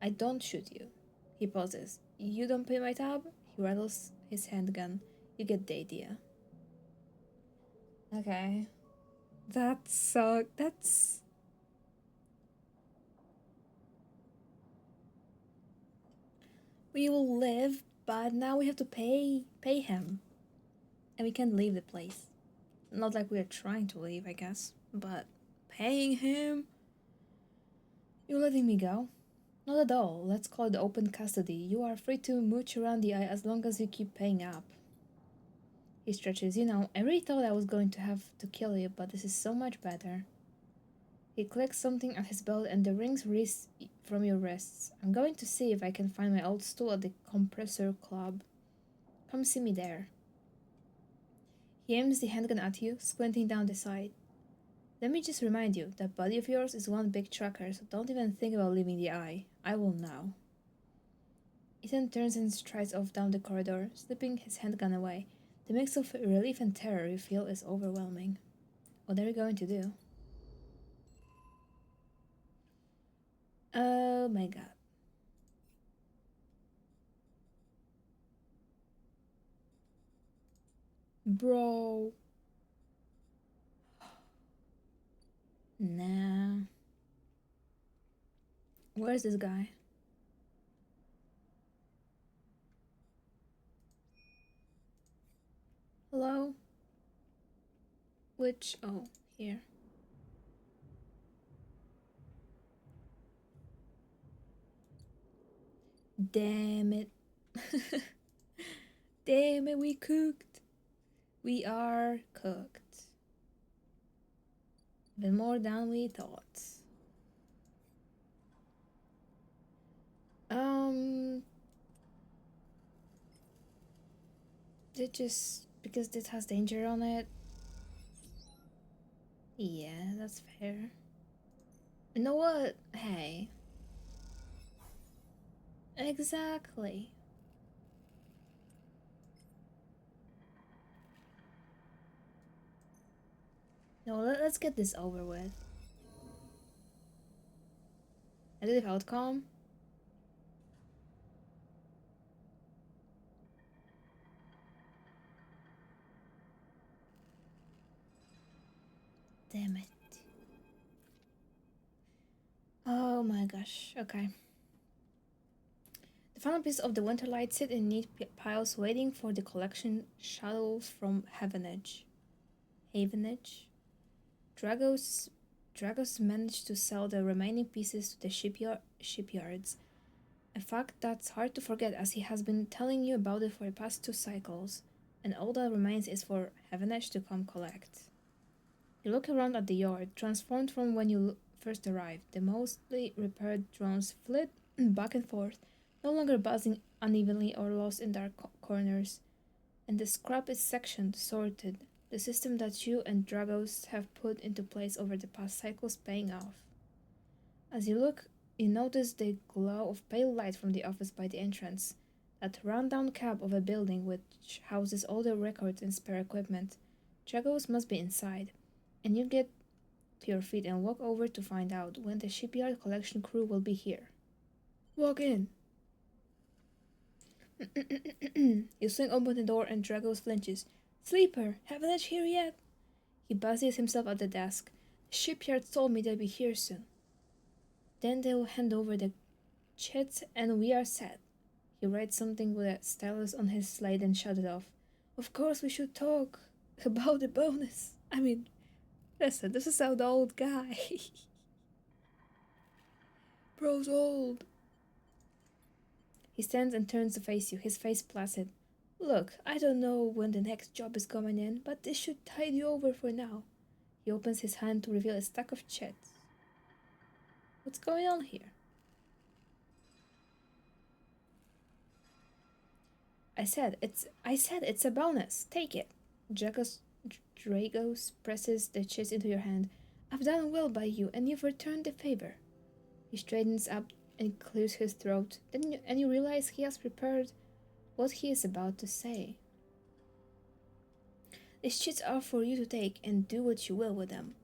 I don't shoot you. He pauses. You don't pay my tab? He rattles his handgun. You get the idea. Okay. That's. We will live, but now we have to pay him. And we can't leave the place. Not like we are trying to leave, I guess. But paying him? You're letting me go? Not at all. Let's call it open custody. You are free to mooch around the eye as long as you keep paying up. He stretches. You know, I really thought I was going to have to kill you, but this is so much better. He clicks something at his belt and the rings release from your wrists. I'm going to see if I can find my old stool at the compressor club. Come see me there. He aims the handgun at you, squinting down the sight. Let me just remind you, that body of yours is one big tracker, so don't even think about leaving the eye. I will now. Ethan turns and strides off down the corridor, slipping his handgun away. The mix of relief and terror you feel is overwhelming. What are you going to do? Oh my god. Bro. Nah. Where's this guy? Hello? Which? Oh, here. Damn it. Damn it, we cooked. We are cooked. Even more than we thought. Um, it just because this has danger on it. Yeah, that's fair. You know what? Hey. Exactly. No, let's get this over with. Negative outcome? Damn it. Oh my gosh. Okay. The final pieces of the Winterlight sit in neat piles waiting for the collection shuttle from Havenage. Havenage? Dragos Dragos managed to sell the remaining pieces to the shipyards. A fact that's hard to forget as he has been telling you about it for the past two cycles, and all that remains is for Havenage to come collect. You look around at the yard, transformed from when you first arrived. The mostly repaired drones flit back and forth, no longer buzzing unevenly or lost in dark corners. And the scrap is sectioned, sorted. The system that you and Dragos have put into place over the past cycles paying off. As you look, you notice the glow of pale light from the office by the entrance. That rundown cab of a building which houses all the records and spare equipment. Dragos must be inside, and you get to your feet and walk over to find out when the shipyard collection crew will be here. Walk in. You swing open the door and Dragos flinches. Sleeper, haven't it here yet? He busies himself at the desk. The shipyard told me they'll be here soon. Then they'll hand over the chits and we are set. He writes something with a stylus on his slate and shut it off. Of course we should talk about the bonus. I mean, listen, this is how the old guy. Bro's old. He stands and turns to face you, his face placid. Look, I don't know when the next job is coming in, but this should tide you over for now. He opens his hand to reveal a stack of chits. What's going on here? I said it's a bonus. Take it. Dragos presses the chits into your hand. I've done well by you, and you've returned the favor. He straightens up and clears his throat. And you realize he has prepared what he is about to say. These chits are for you to take and do what you will with them.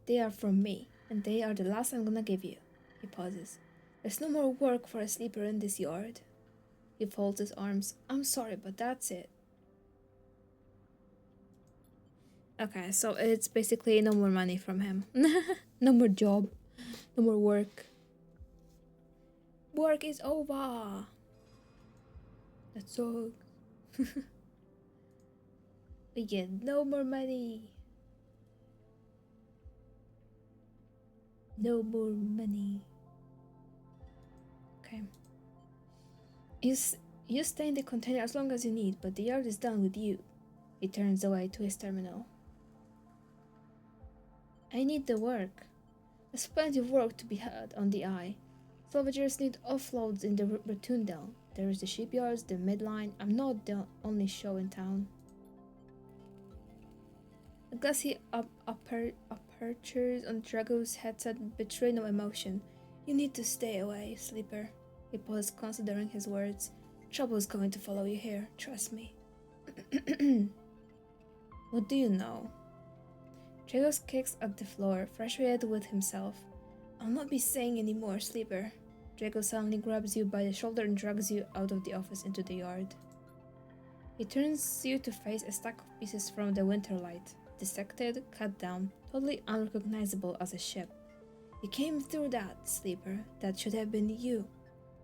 They are from me, and they are the last I'm gonna give you. He pauses. There's no more work for a sleeper in this yard. He folds his arms. I'm sorry, but that's it. Okay, so it's basically no more money from him. No more job. No more work. Work is over. That sucks. We get no more money. No more money. Okay. You stay in the container as long as you need, but the yard is done with you. He turns away to his terminal. I need the work. There's plenty of work to be had on the eye. Salvagers need offloads in the Rotundel. There is the shipyards, the midline. I'm not the only show in town. The glassy apertures on Drago's headset betray no emotion. You need to stay away, sleeper. He paused, considering his words. Trouble's going to follow you here, trust me. What do you know? Dragos kicks at the floor, frustrated with himself. I'll not be saying any more, sleeper. Drago suddenly grabs you by the shoulder and drags you out of the office into the yard. He turns you to face a stack of pieces from the Winterlight, dissected, cut down, totally unrecognizable as a ship. You came through that, sleeper. That should have been you.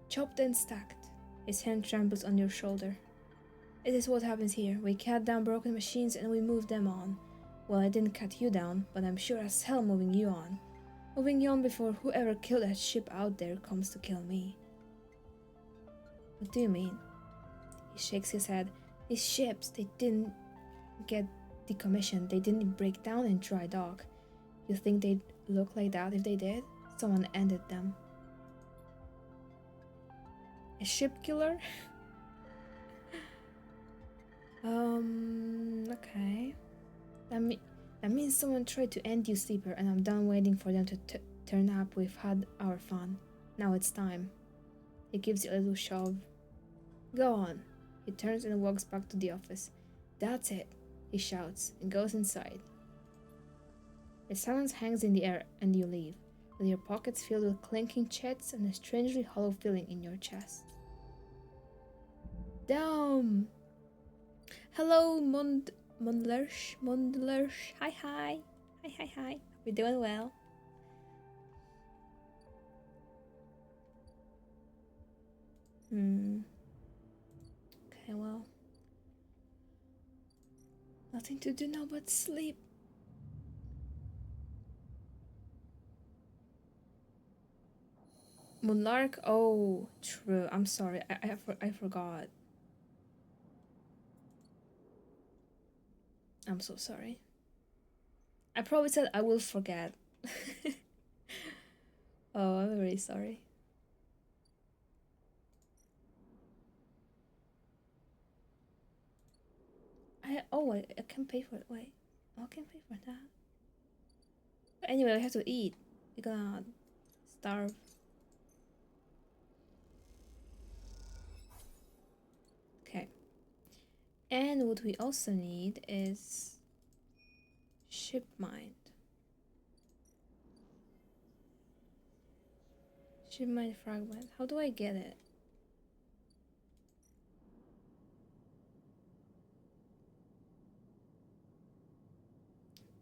Chopped and stacked. His hand trembles on your shoulder. It is what happens here. We cut down broken machines and we move them on. Well, I didn't cut you down, but I'm sure as hell moving you on. Moving you on before whoever killed that ship out there comes to kill me. What do you mean? He shakes his head. These ships, they didn't get decommissioned. They didn't break down in dry dock. You think they'd look like that if they did? Someone ended them. A ship killer? Okay. That means someone tried to end you, sleeper, and I'm done waiting for them to turn up. We've had our fun. Now it's time. He gives you a little shove. Go on. He turns and walks back to the office. That's it, he shouts, and goes inside. The silence hangs in the air, and you leave, with your pockets filled with clinking chits and a strangely hollow feeling in your chest. Damn! Hello, Mondlersh. Hi. We're doing well. Okay, well. Nothing to do now but sleep. Monarch? Oh, true. I'm sorry. I forgot. I'm so sorry. I probably said I will forget. Oh, I'm very sorry. Oh, I can pay for it. Wait. Oh, I can pay for that. But anyway, I have to eat. We're gonna starve. Okay. And what we also need is ship mind. Ship mind fragment. How do I get it?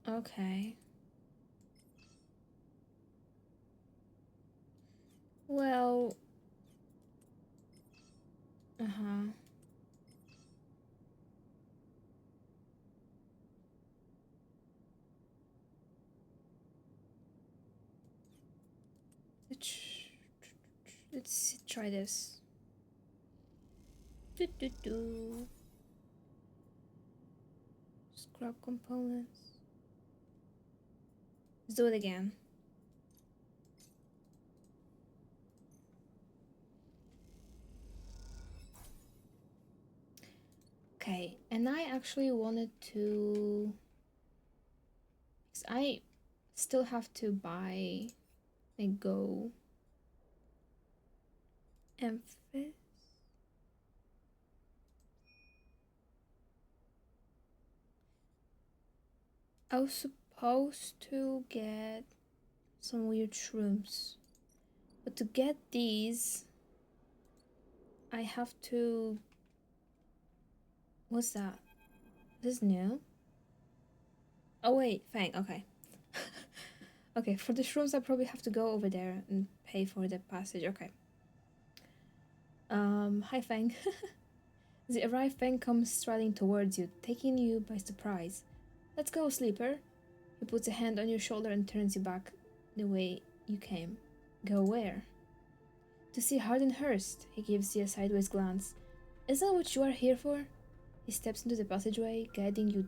Okay. Well, uh-huh. Let's try this. Do, do, do. Scrap components. Let's do it again. Okay, and I actually wanted to. Because I still have to buy a Go Amphis. I was supposed to get some weird shrooms, but to get these, I have to. What's that? This is new? Oh, wait, Fang, okay. Okay, for the shrooms, I probably have to go over there and pay for the passage. Okay. Hi, Fang. The arrived Fang comes striding towards you, taking you by surprise. Let's go, sleeper. He puts a hand on your shoulder and turns you back the way you came. Go where? To see Hardenhurst. He gives you a sideways glance. Is that what you are here for? He steps into the passageway, guiding you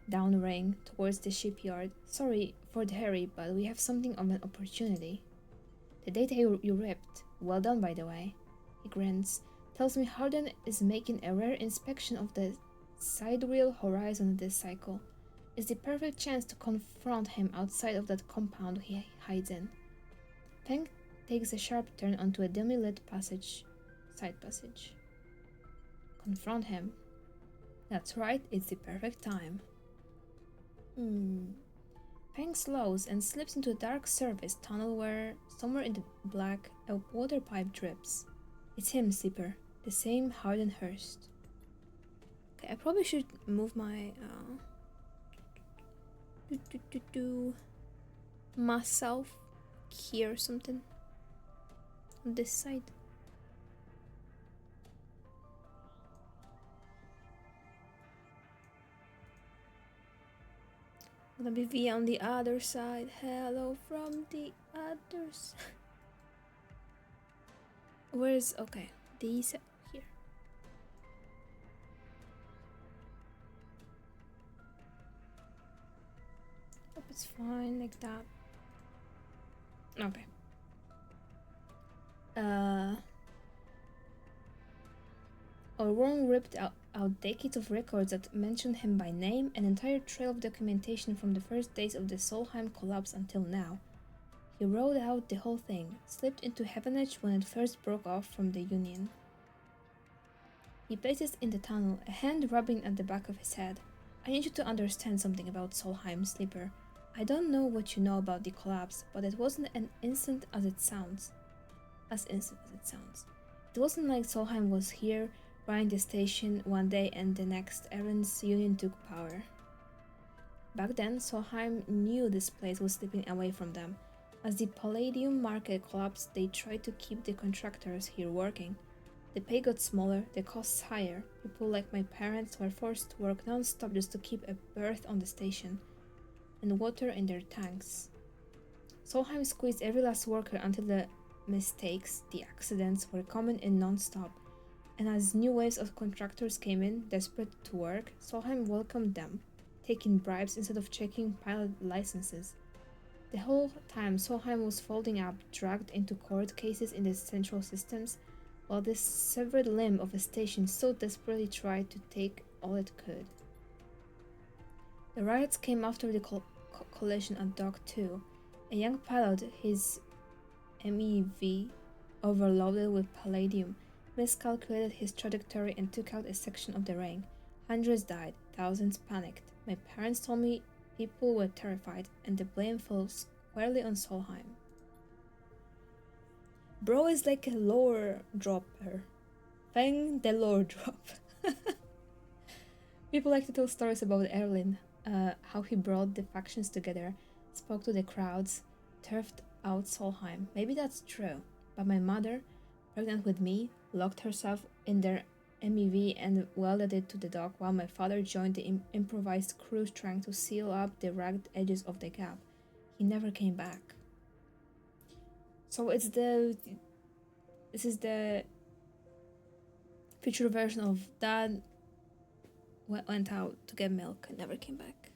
down ring towards the shipyard. Sorry for the hurry, but we have something of an opportunity. The data you ripped. Well done, by the way. He grins. Tells me Harden is making a rare inspection of the sidereal horizon of this cycle. It's the perfect chance to confront him outside of that compound he hides in. Feng takes a sharp turn onto a dimly lit side passage. Confront him. That's right, it's the perfect time. Feng slows and slips into a dark service tunnel where, somewhere in the black, a water pipe drips. It's him, Sleeper. The same Hardenhurst. Okay, I probably should move my myself here or something on this side. Gonna be V on the other side. Hello from the others. Where's okay? These here. Hope it's fine like that. Okay. Orwell ripped out decades of records that mentioned him by name, an entire trail of documentation from the first days of the Solheim collapse until now. He wrote out the whole thing, slipped into Heavenage when it first broke off from the Union. He places in the tunnel, a hand rubbing at the back of his head. I need you to understand something about Solheim, Sleeper. I don't know what you know about the collapse, but it wasn't as instant as it sounds. It wasn't like Solheim was here, running the station one day and the next Erin's Union took power. Back then, Solheim knew this place was slipping away from them. As the palladium market collapsed, they tried to keep the contractors here working. The pay got smaller, the costs higher. People like my parents were forced to work non-stop just to keep a berth on the station and water in their tanks. Solheim squeezed every last worker until the mistakes, the accidents, were coming in non-stop. And as new waves of contractors came in, desperate to work, Solheim welcomed them, taking bribes instead of checking pilot licenses. The whole time, Solheim was folding up, dragged into court cases in the central systems, while this severed limb of a station so desperately tried to take all it could. The riots came after the collision at Dock 2. A young pilot, his MEV, overloaded with palladium, miscalculated his trajectory and took out a section of the ring. Hundreds died, thousands panicked. My parents told me people were terrified, and the blame fell squarely on Solheim. Bro is like a lore dropper. Fang the lore drop. People like to tell stories about Erlin, how he brought the factions together, spoke to the crowds, turfed out Solheim. Maybe that's true, but my mother, pregnant with me, locked herself in their MEV and welded it to the dock while my father joined the improvised crew trying to seal up the ragged edges of the gap. He never came back. So this is the future version of Dad went out to get milk and never came back.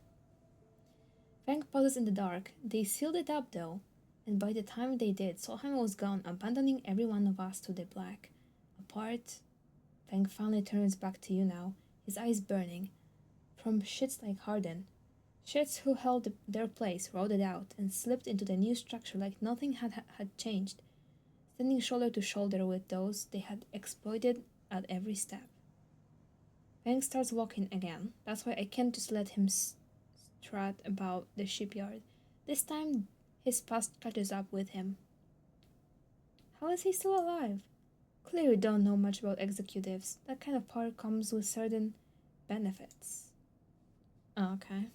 Frank pauses in the dark. They sealed it up though, and by the time they did, Solheim was gone, abandoning every one of us to the black. Apart, Frank finally turns back to you now, his eyes burning. From shits like Harden. Shits who held their place, rode it out, and slipped into the new structure like nothing had changed, standing shoulder to shoulder with those they had exploited at every step. Frank starts walking again. That's why I can't just let him strut about the shipyard. This time, his past catches up with him. How is he still alive? Clearly don't know much about executives. That kind of power comes with certain benefits. Okay.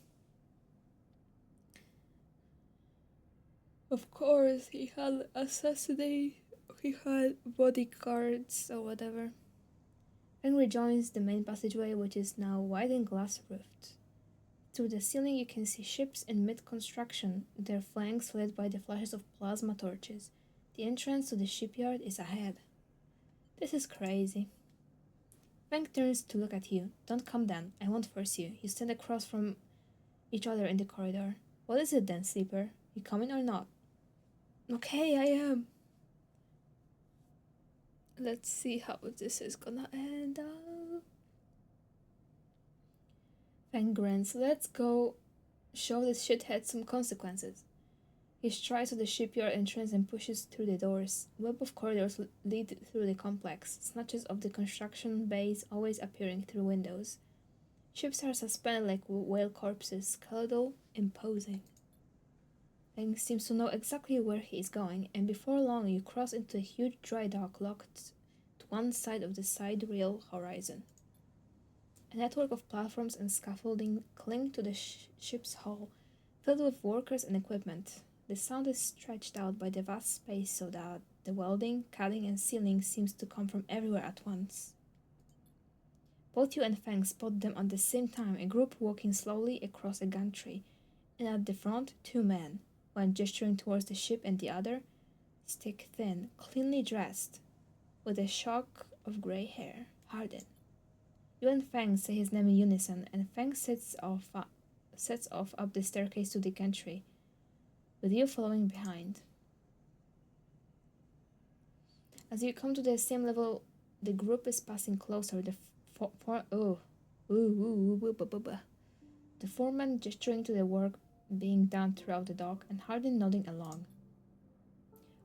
Of course, he had assassinate. He had bodyguards or whatever. Frank rejoins the main passageway, which is now wide and glass roofed. Through the ceiling, you can see ships in mid construction, their flanks lit by the flashes of plasma torches. The entrance to the shipyard is ahead. This is crazy. Frank turns to look at you. Don't come then. I won't force you. You stand across from each other in the corridor. What is it then, sleeper? You coming or not? Okay, I am. Let's see how this is gonna end up. Frank grins. Let's go show this shithead some consequences. He strides to the shipyard entrance and pushes through the doors. A web of corridors lead through the complex, snatches of the construction bays always appearing through windows. Ships are suspended like whale corpses, skeletal, imposing. Feng seems to know exactly where he is going, and before long you cross into a huge dry dock locked to one side of the sidereal horizon. A network of platforms and scaffolding cling to the ship's hull, filled with workers and equipment. The sound is stretched out by the vast space so that the welding, cutting, and sealing seems to come from everywhere at once. Both you and Fang spot them at the same time, a group walking slowly across a gantry, and at the front, two men, one gesturing towards the ship and the other, stick thin, cleanly dressed, with a shock of grey hair. Harden. You and Fang say his name in unison, and Fang sets off up the staircase to the gantry, with you following behind. As you come to the same level, the group is passing closer. The foreman gesturing to the work being done throughout the dock, and Harden nodding along.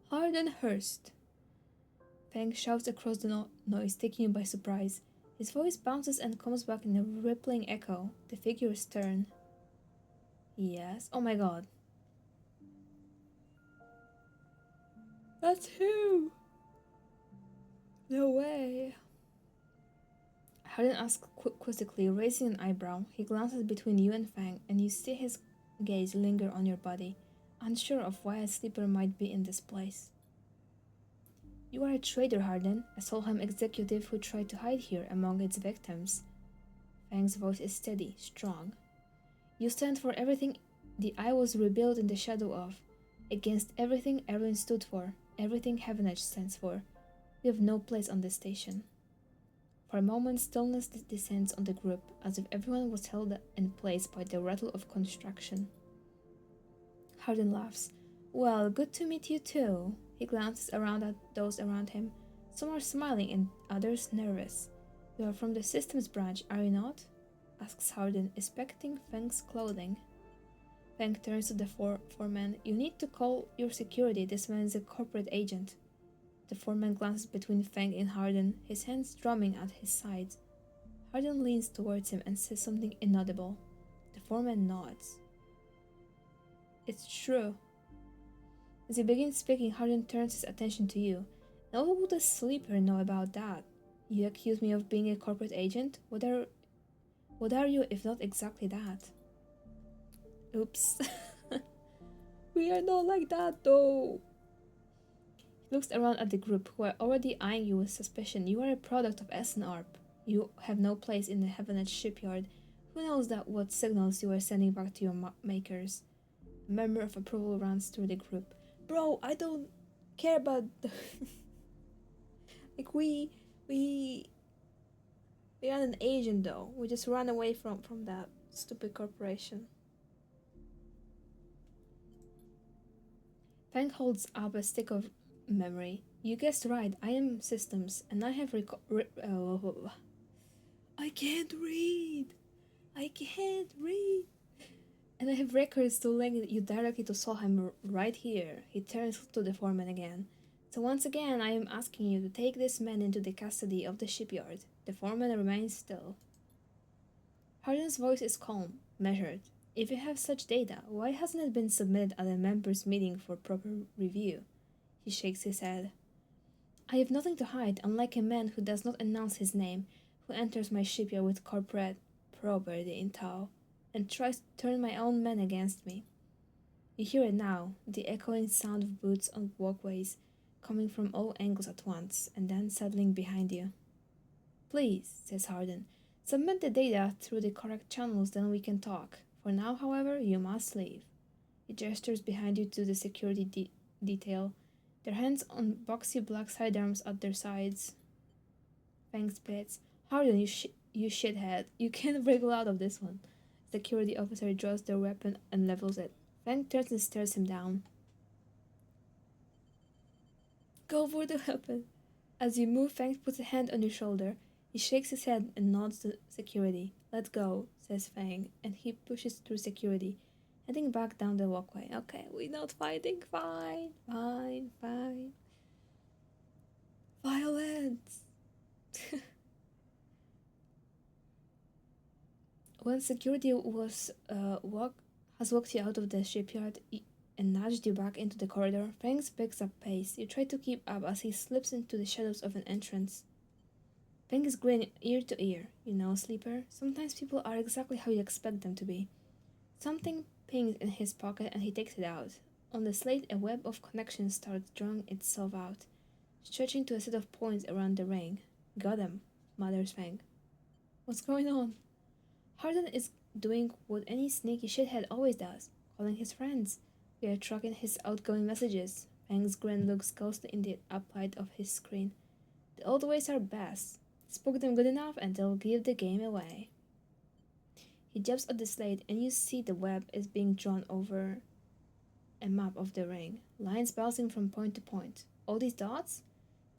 Harden Hurst. Fang shouts across the noise, taking you by surprise. His voice bounces and comes back in a rippling echo. The figure's turn. Yes. Oh my god. That's him! No way. Harden asks quizzically, raising an eyebrow. He glances between you and Fang, and you see his gaze linger on your body, unsure of why a sleeper might be in this place. You are a traitor, Harden, a Solheim executive who tried to hide here among its victims. Fang's voice is steady, strong. You stand for everything the Eye was rebuilt in the shadow of, against everything Erwin stood for, everything Heavenage stands for. You have no place on this station. For a moment, stillness descends on the group, as if everyone was held in place by the rattle of construction. Harden laughs. Well, good to meet you too. He glances around at those around him. Some are smiling and others nervous. You are from the systems branch, are you not? asks Hardin, inspecting Feng's clothing. Feng turns to the foreman. You need to call your security. This man is a corporate agent. The foreman glances between Feng and Hardin, his hands drumming at his sides. Hardin leans towards him and says something inaudible. The foreman nods. It's true. As he begins speaking, Hardin turns his attention to you. Now what would a sleeper know about that? You accuse me of being a corporate agent? What are you if not exactly that? Oops. We are not like that though. He looks around at the group, who are already eyeing you with suspicion. You are a product of SNARP. You have no place in the Heavenet shipyard. Who knows that what signals you are sending back to your makers? A murmur of approval runs through the group. Bro, I don't care about the like we are an agent though. We just run away from that stupid corporation. Fang holds up a stick of memory. You guessed right. I am systems, and I have I can't read. I can't read. And I have records to link you directly to Solheim right here. He turns to the foreman again. So once again, I am asking you to take this man into the custody of the shipyard. The foreman remains still. Hardin's voice is calm, measured. If you have such data, why hasn't it been submitted at a members' meeting for proper review? He shakes his head. I have nothing to hide, unlike a man who does not announce his name, who enters my shipyard with corporate property in tow, and tries to turn my own men against me. You hear it now, the echoing sound of boots on walkways, coming from all angles at once, and then settling behind you. Please, says Hardin, submit the data through the correct channels, then we can talk. For now, however, you must leave. He gestures behind you to the security detail, their hands on boxy black sidearms at their sides. Fang spits. Hardin, you shithead. You can't wriggle out of this one. Security officer draws their weapon and levels it. Fang turns and stares him down. Go for the weapon. As you move, Fang puts a hand on your shoulder. He shakes his head and nods to security. Let go, says Fang, and he pushes through security, heading back down the walkway. Okay, we're not fighting. Fine, fine, fine. Violence! When security has walked you out of the shipyard and nudged you back into the corridor, Fangs picks up pace. You try to keep up as he slips into the shadows of an entrance. Fangs grin ear to ear. You know, sleeper, sometimes people are exactly how you expect them to be. Something pings in his pocket and he takes it out. On the slate, a web of connections starts drawing itself out, stretching to a set of points around the ring. Got him, mutters Fang. What's going on? Hardin is doing what any sneaky shithead always does, calling his friends. We are tracking his outgoing messages. Fang's grin looks ghostly in the uplight of his screen. The old ways are best. Spook them good enough and they'll give the game away. He jumps at the slate and you see the web is being drawn over a map of the ring, lines bouncing from point to point. All these dots?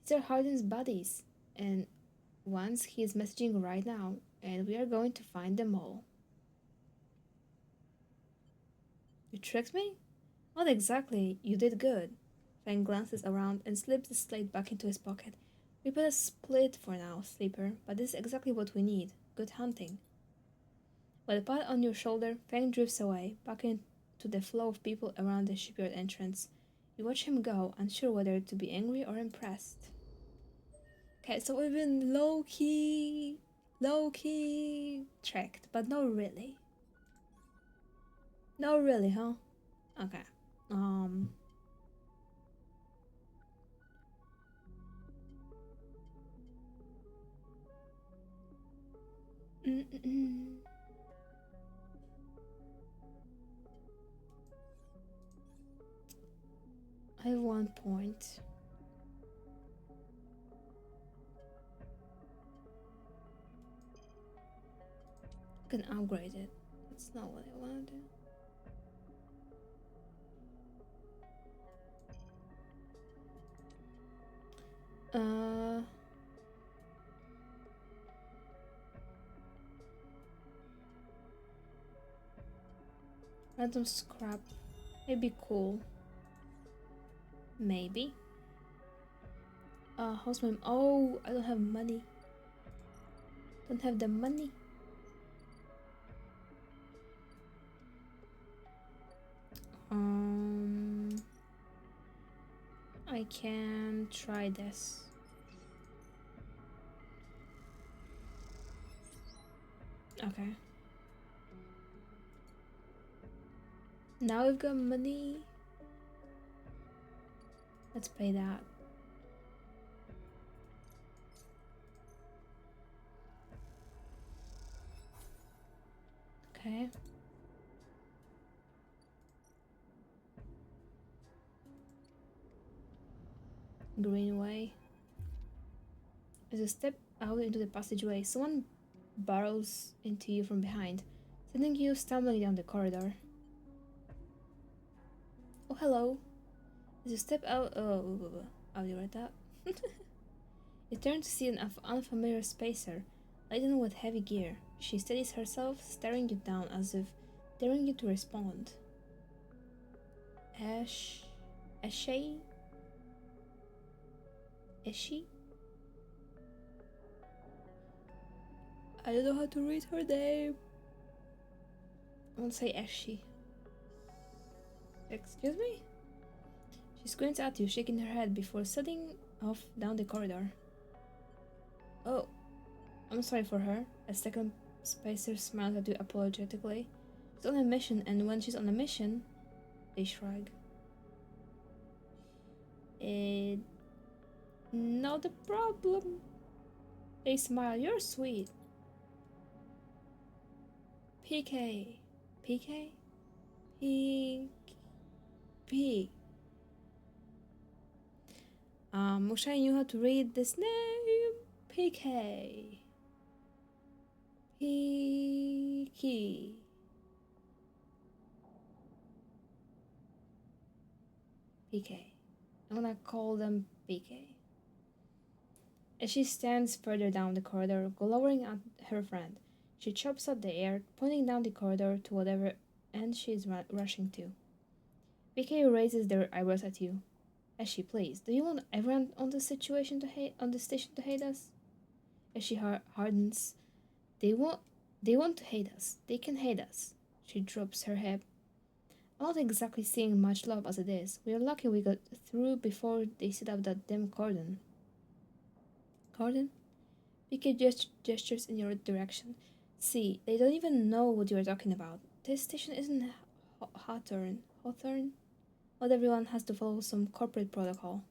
These are Hardin's buddies, and ones he is messaging right now, and we are going to find them all. You tricked me? Not exactly. You did good. Fang glances around and slips the slate back into his pocket. We better split for now, sleeper, but this is exactly what we need. Good hunting. With a pat on your shoulder, Fang drifts away, back into the flow of people around the shipyard entrance. You watch him go, unsure whether to be angry or impressed. Okay, so we've been low key tricked, but not really. Not really, huh? Okay. Um. Mm-mm. I have 1 point. I can upgrade it. That's not what I want to do. Uh. Random scrap. Maybe cool. Maybe. How's my... Oh, I don't have money. Don't have the money. Um... I can try this. Okay. Now we've got money. Let's pay that. Okay. Greenway. As you step out into the passageway, someone barrels into you from behind, sending you stumbling down the corridor. Oh, hello. As you step out, how do you write that? You turn to see an unfamiliar spacer, laden with heavy gear. She steadies herself, staring you down as if daring you to respond. Ashay? Is she? I don't know how to read her name. I want to say Ashy. Excuse me? She squints at you, shaking her head before setting off down the corridor. Oh, I'm sorry for her. A second spacer smiles at you apologetically. She's on a mission, and when she's on a mission, they shrug. Not a problem. They smile. You're sweet. PK. PK? P. P. Wish I knew how to read this name. PK. PK. PK. I'm gonna call them PK. As she stands further down the corridor, glowering at her friend, she chops at the air, pointing down the corridor to whatever end she is rushing to. PK raises their eyebrows at you. As she plays, do you want everyone on the station to hate us? As she hardens, they want to hate us. They can hate us. She drops her head. I'm not exactly seeing much love as it is. We are lucky we got through before they set up that damn cordon. Cordon? PK gestures in your direction. See, they don't even know what you are talking about. This station isn't Hawthorne. Hawthorne? Not everyone has to follow some corporate protocol.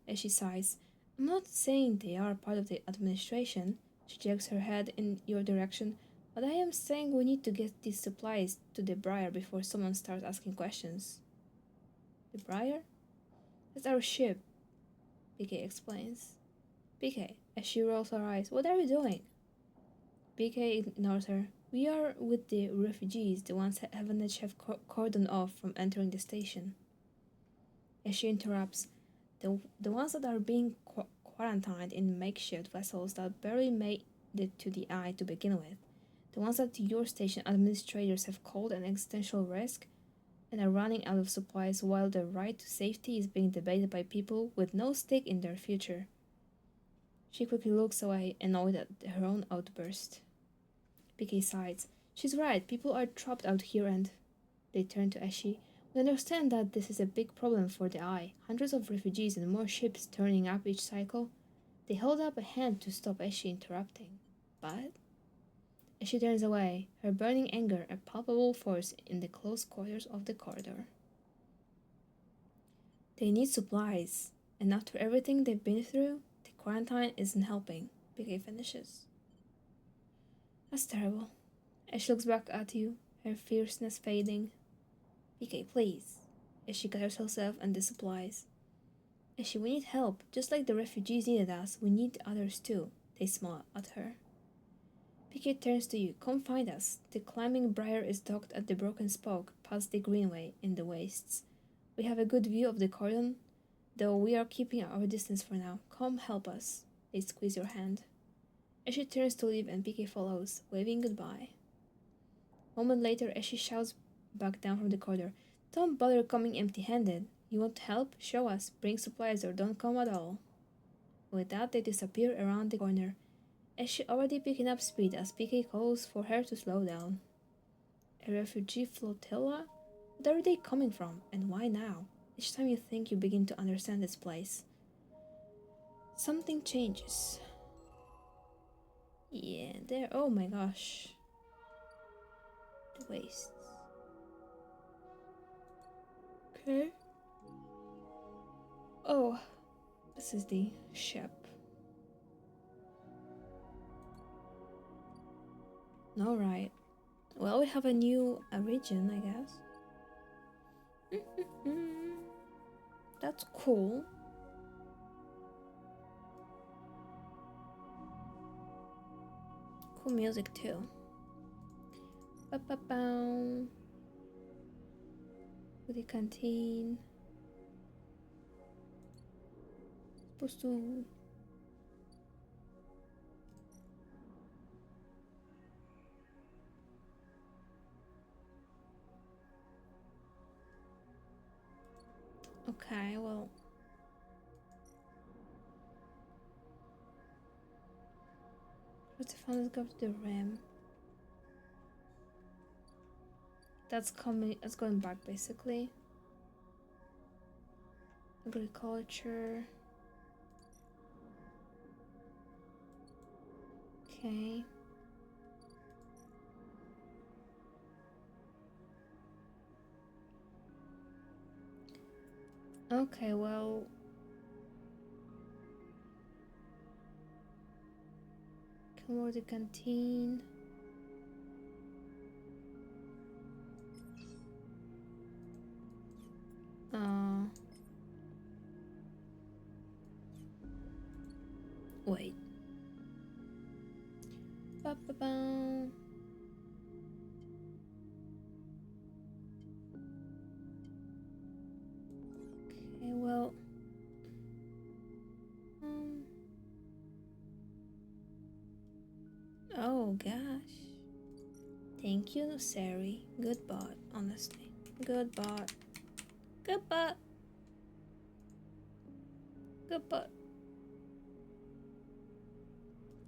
As she sighs, I'm not saying they are part of the administration. She jerks her head in your direction, but I am saying we need to get these supplies to the Briar before someone starts asking questions. The Briar? That's our ship, PK explains. PK, as she rolls her eyes, what are you doing? PK ignores her. We are with the refugees, the ones that Havanage have cordoned off from entering the station. As she interrupts, the ones that are being quarantined in makeshift vessels that barely made it to the eye to begin with, the ones that your station administrators have called an existential risk and are running out of supplies while the right to safety is being debated by people with no stake in their future. She quickly looks away, annoyed at her own outburst. PK sighs. She's right, people are trapped out here and... They turn to Eshi. We understand that this is a big problem for the Eye. Hundreds of refugees and more ships turning up each cycle. They hold up a hand to stop Eshi interrupting. But... Eshi turns away, her burning anger a palpable force in the close quarters of the corridor. They need supplies, and after everything they've been through, the quarantine isn't helping, PK finishes. That's terrible. Eshi looks back at you, her fierceness fading. PK, please. As she gathers herself and the supplies. Eshi, we need help. Just like the refugees needed us, we need others too. They smile at her. PK turns to you. Come find us. The climbing briar is docked at the broken spoke, past the greenway in the wastes. We have a good view of the cordon, though we are keeping our distance for now. Come help us. They squeeze your hand. Eshi turns to leave and PK follows, waving goodbye. A moment later, Eshi shouts back down from the corridor. Don't bother coming empty handed. You want help? Show us. Bring supplies or don't come at all. With that, they disappear around the corner. Is she already picking up speed as PK calls for her to slow down? A refugee flotilla? Where are they coming from, and why now? Each time you think, you begin to understand this place. Something changes. Yeah, there. Oh my gosh. The wastes. Okay. Oh, this is the ship. Alright. Well, we have a new region, I guess. That's cool. Cool music too. Ba-ba-bow. To the canteen. Supposed to. Okay, well. Let's go to the rim. That's coming. That's going back basically. Agriculture. Okay. Okay, well. Come over to the canteen. Wait. Ba-ba-bow. Okay, well. Um, oh gosh. Thank you, Sari. Good bot, honestly. Good bot. Good bot. Good bot.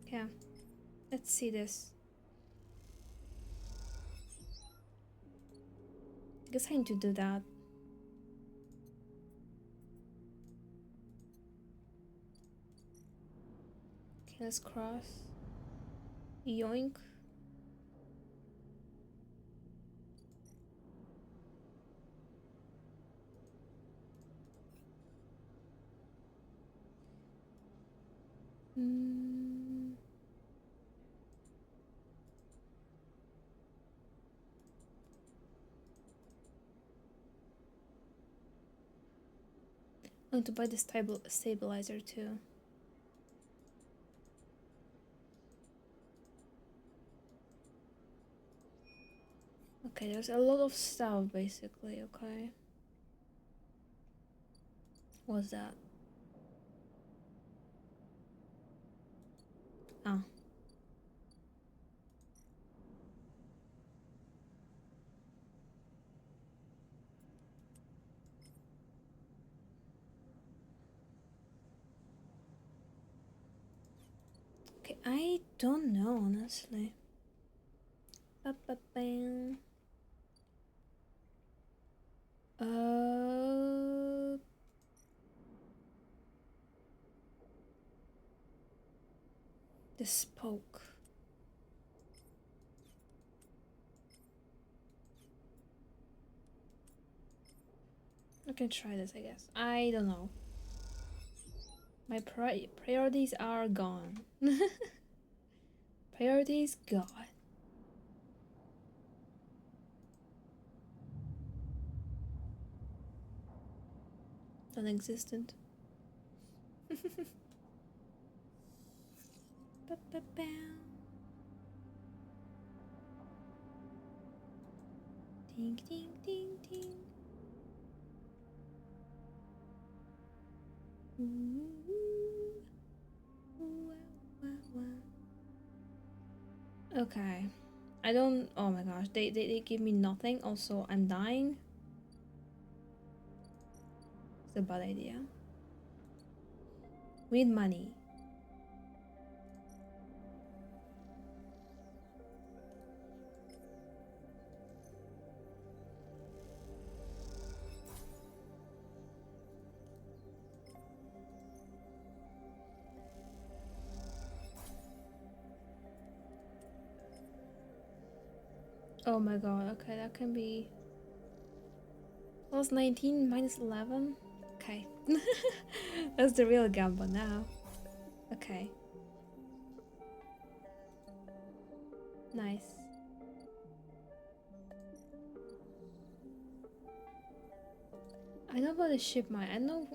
Yeah. Let's see this. I guess I need to do that. Okay, let's cross. Yoink. Mm. I want to buy the stabilizer too. Okay, there's a lot of stuff basically, okay. What's that? Ah. Okay, I don't know honestly. Ba-ba-bam. The spoke. I can try this, I guess. I don't know. My priorities are gone. Priorities gone. Non-existent. Ding ding ding ding. Okay. I don't. Oh my gosh, they give me nothing. Also, I'm dying. It's a bad idea. We need money. Oh my god, okay, that can be plus 19 minus 11. Okay. That's the real gamble now. Okay. Nice. I know about the ship mine. I know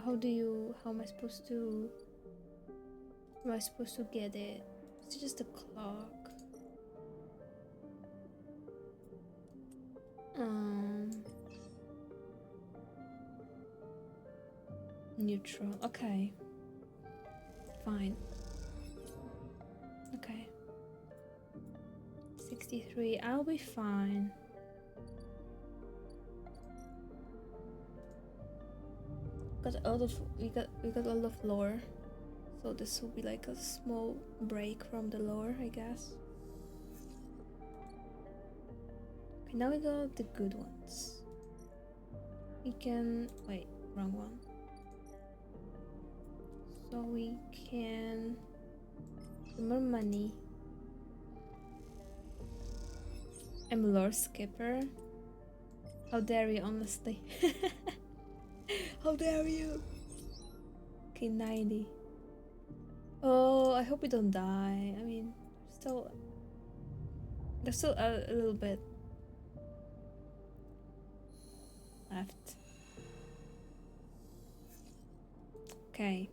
how am I supposed to get it? It's just a clock. Um Neutral. Okay. Fine. Okay. 63. I'll be fine. Got a lot of we got a lot of lore. So this will be like a small break from the lore, I guess. Okay, now we got the good ones. We can wait, wrong one. So we can more money. I'm a lore skipper. How dare you, honestly? How dare you? Okay, 90. Oh, I hope we don't die. I mean, still, there's still a little bit left. Okay,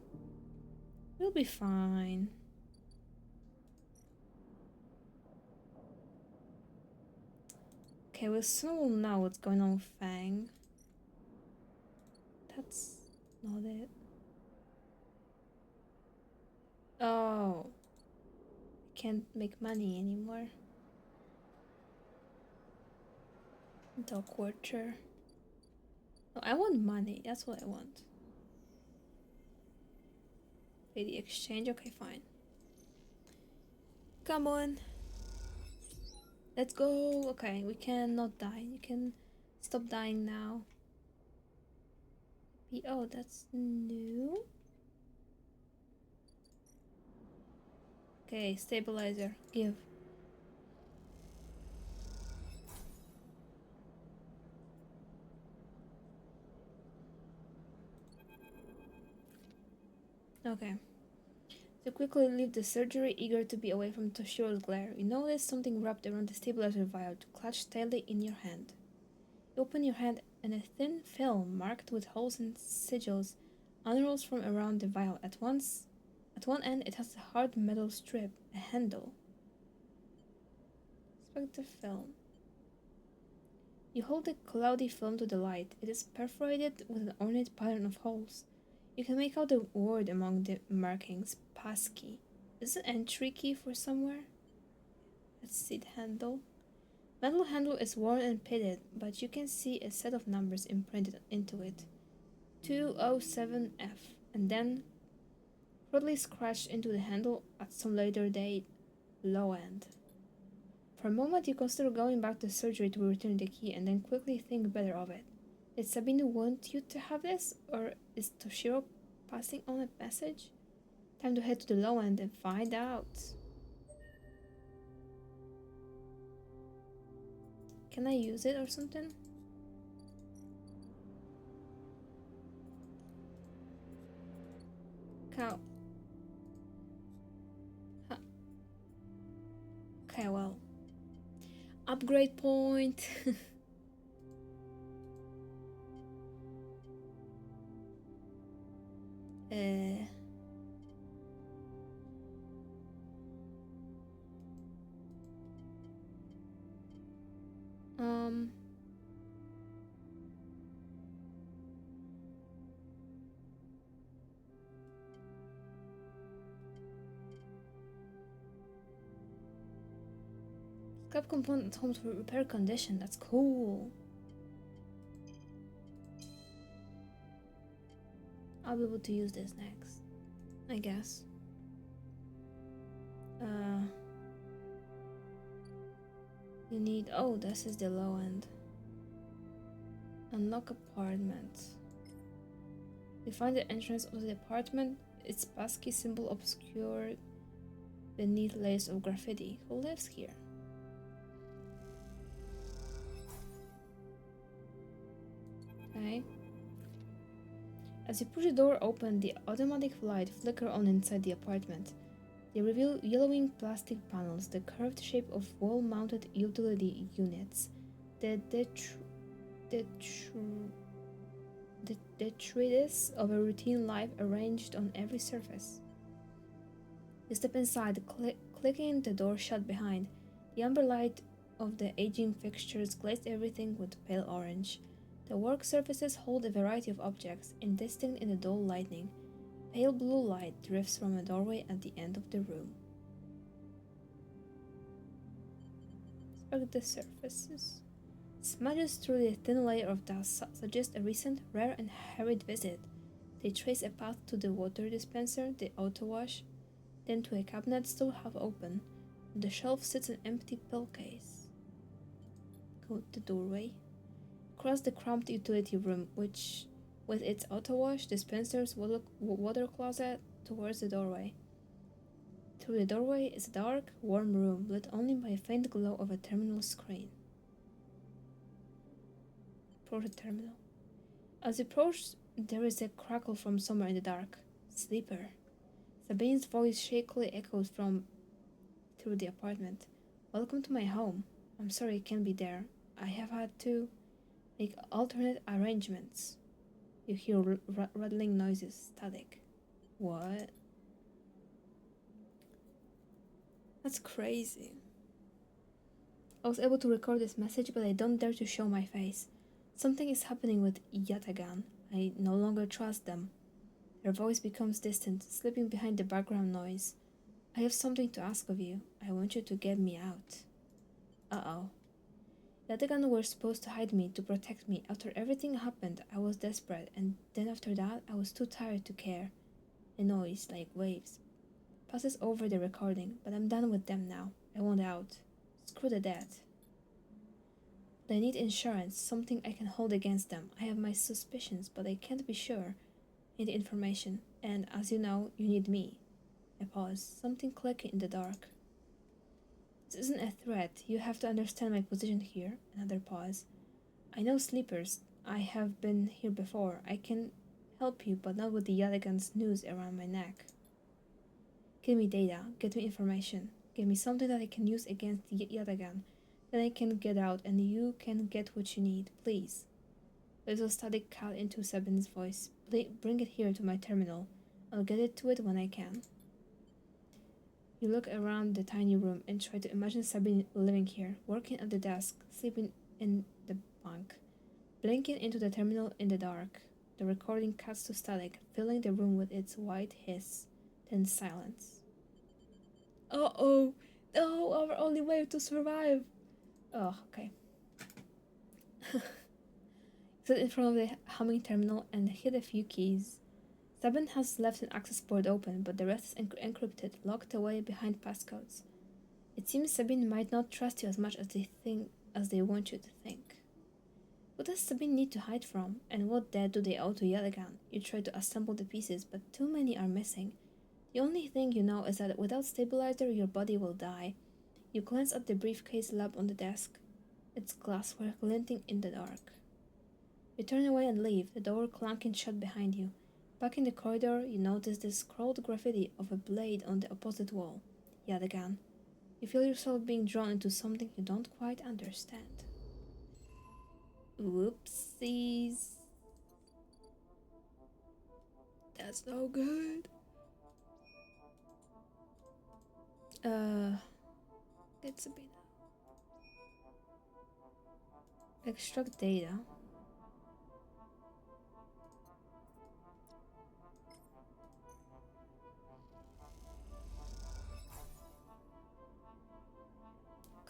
we'll be fine. Okay, we soon will know what's going on with Fang. That's not it. Oh, I can't make money anymore. Dog watcher. No, I want money. That's what I want. Pay the exchange. Okay, fine. Come on. Let's go. Okay, we cannot die. You can stop dying now. Oh, that's new. Okay, stabilizer. Give. Okay. So quickly leave the surgery, eager to be away from Toshiro's glare. You notice something wrapped around the stabilizer vial to clutch tightly in your hand. You open your hand and a thin film marked with holes and sigils unrolls from around the vial. At one end it has a hard metal strip, a handle. Inspect the film. You hold the cloudy film to the light. It is perforated with an ornate pattern of holes. You can make out a word among the markings. Passkey. Is it an entry key for somewhere? Let's see the handle. Metal handle is worn and pitted, but you can see a set of numbers imprinted into it. 207F, and then crudely scratched into the handle at some later date. Low end. For a moment, you consider going back to surgery to return the key and then quickly think better of it. Did Sabine want you to have this, or is Toshiro passing on a message? Time to head to the low end and find out. Can I use it or something? Cow. Huh. Okay, well. Upgrade point. uh, um. Scrap component home to repair condition. That's cool. I'll be able to use this next, I guess. Uh, you need. Oh, this is the low end. Unlock apartment. You find the entrance of the apartment. Its passkey symbol obscured beneath layers of graffiti. Who lives here? Okay. As you push the door open, the automatic light flickers on inside the apartment. They reveal yellowing plastic panels, the curved shape of wall-mounted utility units, the detritus of a routine life arranged on every surface. You step inside, clicking the door shut behind. The amber light of the aging fixtures glazed everything with pale orange. The work surfaces hold a variety of objects, indistinct in the dull lighting. Pale blue light drifts from a doorway at the end of the room. Inspect the surfaces. Smudges through the thin layer of dust suggest a recent, rare, and hurried visit. They trace a path to the water dispenser, the auto wash, then to a cabinet still half open. On the shelf sits an empty pill case. Go to the doorway. Cross the cramped utility room, which, with its auto wash, dispensers, water closet, towards the doorway. Through the doorway is a dark, warm room lit only by a faint glow of a terminal screen. Approach the terminal. As you approach, there is a crackle from somewhere in the dark. Sleeper. Sabine's voice shakily echoes from through the apartment. Welcome to my home. I'm sorry I can't be there. I have had to make alternate arrangements. You hear rattling noises, static. What? That's crazy. I was able to record this message, but I don't dare to show my face. Something is happening with Yatagan. I no longer trust them. Their voice becomes distant, slipping behind the background noise. I have something to ask of you. I want you to get me out. Uh-oh. Yatagan were supposed to hide me, to protect me. After everything happened, I was desperate, and then after that, I was too tired to care. A noise, like waves, passes over the recording, but I'm done with them now. I want out. Screw the debt. But I need insurance, something I can hold against them. I have my suspicions, but I can't be sure. I need information, and as you know, you need me. I pause, something clicking in the dark. This isn't a threat. You have to understand my position here. Another pause. I know sleepers. I have been here before. I can help you, but not with the Yadigan's noose around my neck. Give me data. Get me information. Give me something that I can use against the Yadigan. Then I can get out and you can get what you need. Please. There's a static cut into Sabine's voice. Bring it here to my terminal. I'll get it to it when I can. You look around the tiny room and try to imagine Sabine living here, working at the desk, sleeping in the bunk, blinking into the terminal in the dark. The recording cuts to static, filling the room with its white hiss, then silence. Uh-oh! No, our only way to survive! Oh, okay. Sit in front of the humming terminal and hit a few keys. Sabine has left an access port open, but the rest is encrypted, locked away behind passcodes. It seems Sabine might not trust you as much as they want you to think. What does Sabine need to hide from? And what debt do they owe to Yadagan? You try to assemble the pieces, but too many are missing. The only thing you know is that without stabilizer, your body will die. You glance at the briefcase lab on the desk, its glassware glinting in the dark. You turn away and leave, the door clanking shut behind you. Back in the corridor, you notice the scrawled graffiti of a blade on the opposite wall. Yadagan. You feel yourself being drawn into something you don't quite understand. Whoopsies. That's no good. Get Sabina. Extract data.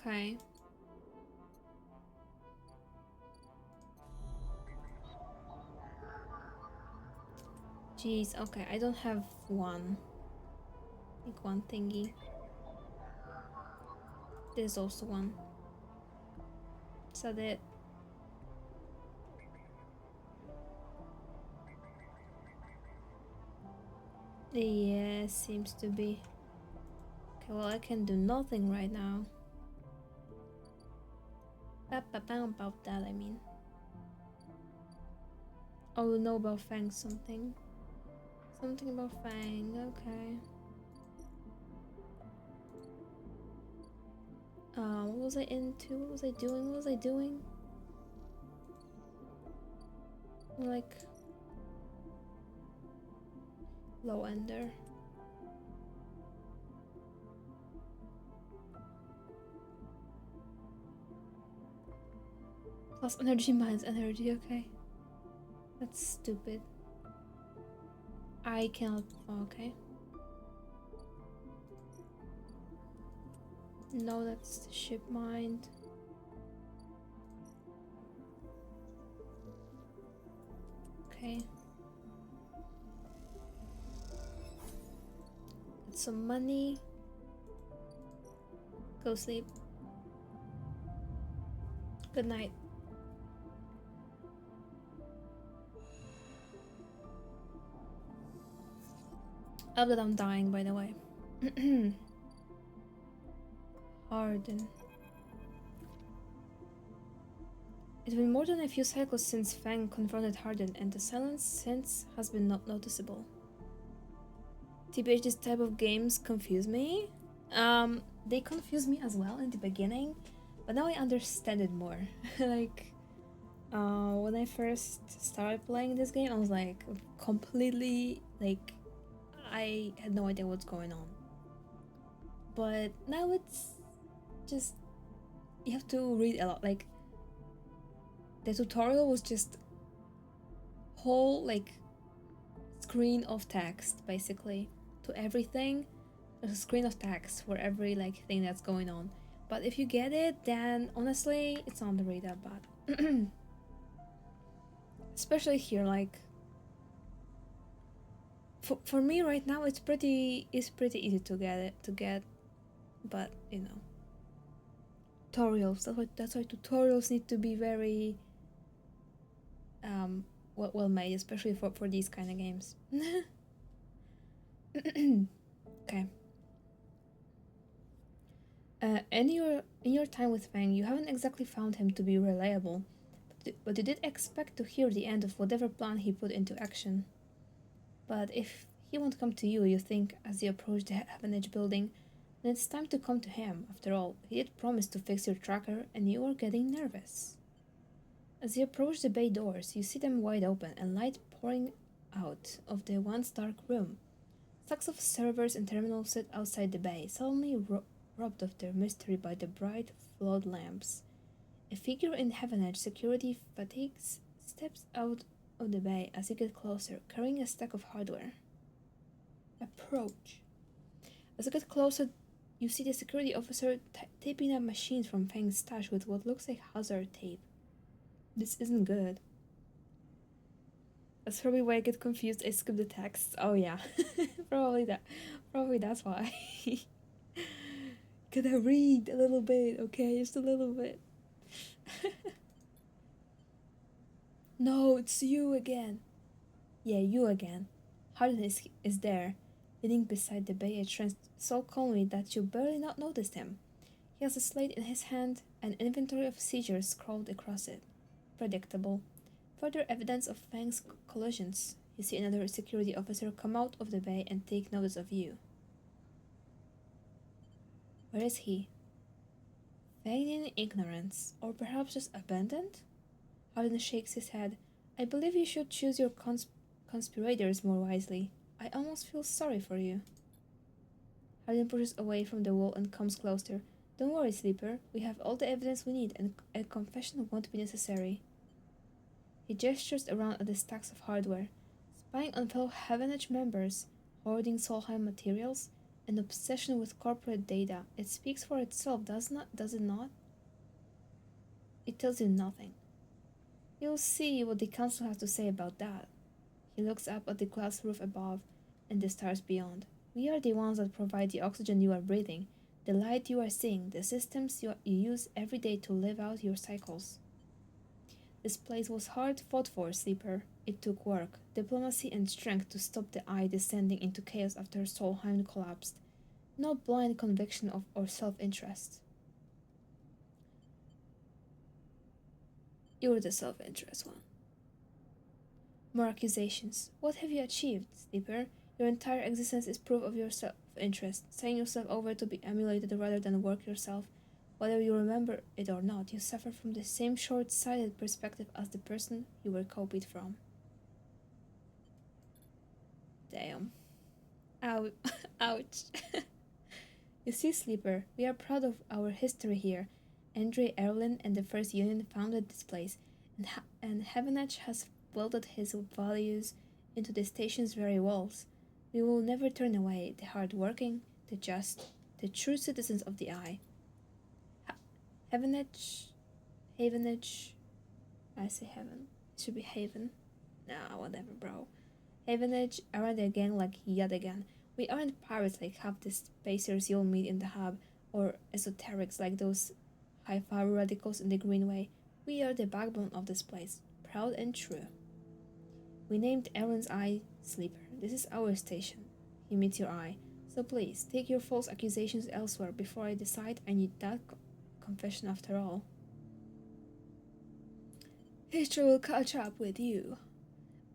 Okay. Jeez, okay, I don't have one. Like one thingy. There's also one. Is that it? Yeah, seems to be. Okay, well, I can do nothing right now. About that, I mean. Oh, know about Fang something. Something about Fang, okay. What was I into? What was I doing? What was I doing? Like, low ender. Plus energy minus energy, okay. That's stupid. I cannot. Oh, okay. No, that's the ship mind. Okay. Get some money. Go sleep. Good night. Oh, that I'm dying, by the way. Harden. It's been more than a few cycles since Fang confronted Harden, and the silence since has been not noticeable. TBH, this type of games confuse me. They confused me as well in the beginning, but now I understand it more. Like, when I first started playing this game, I was like completely like I had no idea what's going on. But now it's just you have to read a lot. Like the tutorial was just whole like screen of text basically to everything. There's a screen of text for every like thing that's going on. But if you get it, then honestly, it's not really that bad. Especially here, like for me right now, it's pretty easy to get, but you know, tutorials. That's why tutorials need to be very well made, especially for these kind of games. Okay. In your time with Fang, you haven't exactly found him to be reliable, but you did expect to hear the end of whatever plan he put into action. But if he won't come to you, you think, as you approach the Heavenage building, then it's time to come to him. After all, he did promise to fix your tracker, and you are getting nervous. As you approach the bay doors, you see them wide open and light pouring out of the once dark room. Stacks of servers and terminals sit outside the bay, suddenly robbed of their mystery by the bright flood lamps. A figure in Heavenage security fatigues steps out of the bay as you get closer, carrying a stack of hardware. Approach. As you get closer, you see the security officer taping up machines from Fang's stash with what looks like hazard tape. This isn't good. That's probably why I get confused. I skip the text. Oh yeah, probably that. Probably that's why. Gotta read a little bit, okay? Just a little bit. No, it's you again. Yeah, you again. Harden is there, leaning beside the bay entrance so calmly that you barely not noticed him. He has a slate in his hand, an inventory of seizures scrawled across it. Predictable. Further evidence of Fang's collisions. You see another security officer come out of the bay and take notice of you. Where is he? Feigning ignorance, or perhaps just abandoned? Harden shakes his head. I believe you should choose your conspirators more wisely. I almost feel sorry for you. Harden pushes away from the wall and comes closer. Don't worry, Sleeper. We have all the evidence we need, and a confession won't be necessary. He gestures around at the stacks of hardware. Spying on fellow Heavenage members, hoarding Solheim materials. An obsession with corporate data. It speaks for itself, does it not? It tells you nothing. You'll see what the council has to say about that. He looks up at the glass roof above and the stars beyond. We are the ones that provide the oxygen you are breathing, the light you are seeing, the systems you use every day to live out your cycles. This place was hard fought for, Sleeper. It took work, diplomacy, and strength to stop the eye descending into chaos after Solheim collapsed. No blind conviction of or self-interest. You're the self-interest one. More accusations. What have you achieved, Sleeper? Your entire existence is proof of your self-interest, signing yourself over to be emulated rather than work yourself. Whether you remember it or not, you suffer from the same short-sighted perspective as the person you were copied from. Damn. Ow. Ouch. You see, Sleeper, we are proud of our history here. Andre Erlin and the First Union founded this place, and Heavenage has welded his values into the station's very walls. We will never turn away the hard-working, the just, the true citizens of the Eye. Heavenage, Havenage, I say heaven. It should be haven. Nah, whatever, bro. Havenage aren't a gang like yet again. We aren't pirates like half the spacers you'll meet in the hub, or esoterics like those high-fi radicals in the Greenway. We are the backbone of this place, proud and true. We named Aaron's Eye Sleeper. This is our station. He meets your eye. So please, take your false accusations elsewhere before I decide I need that confession after all. History will catch up with you.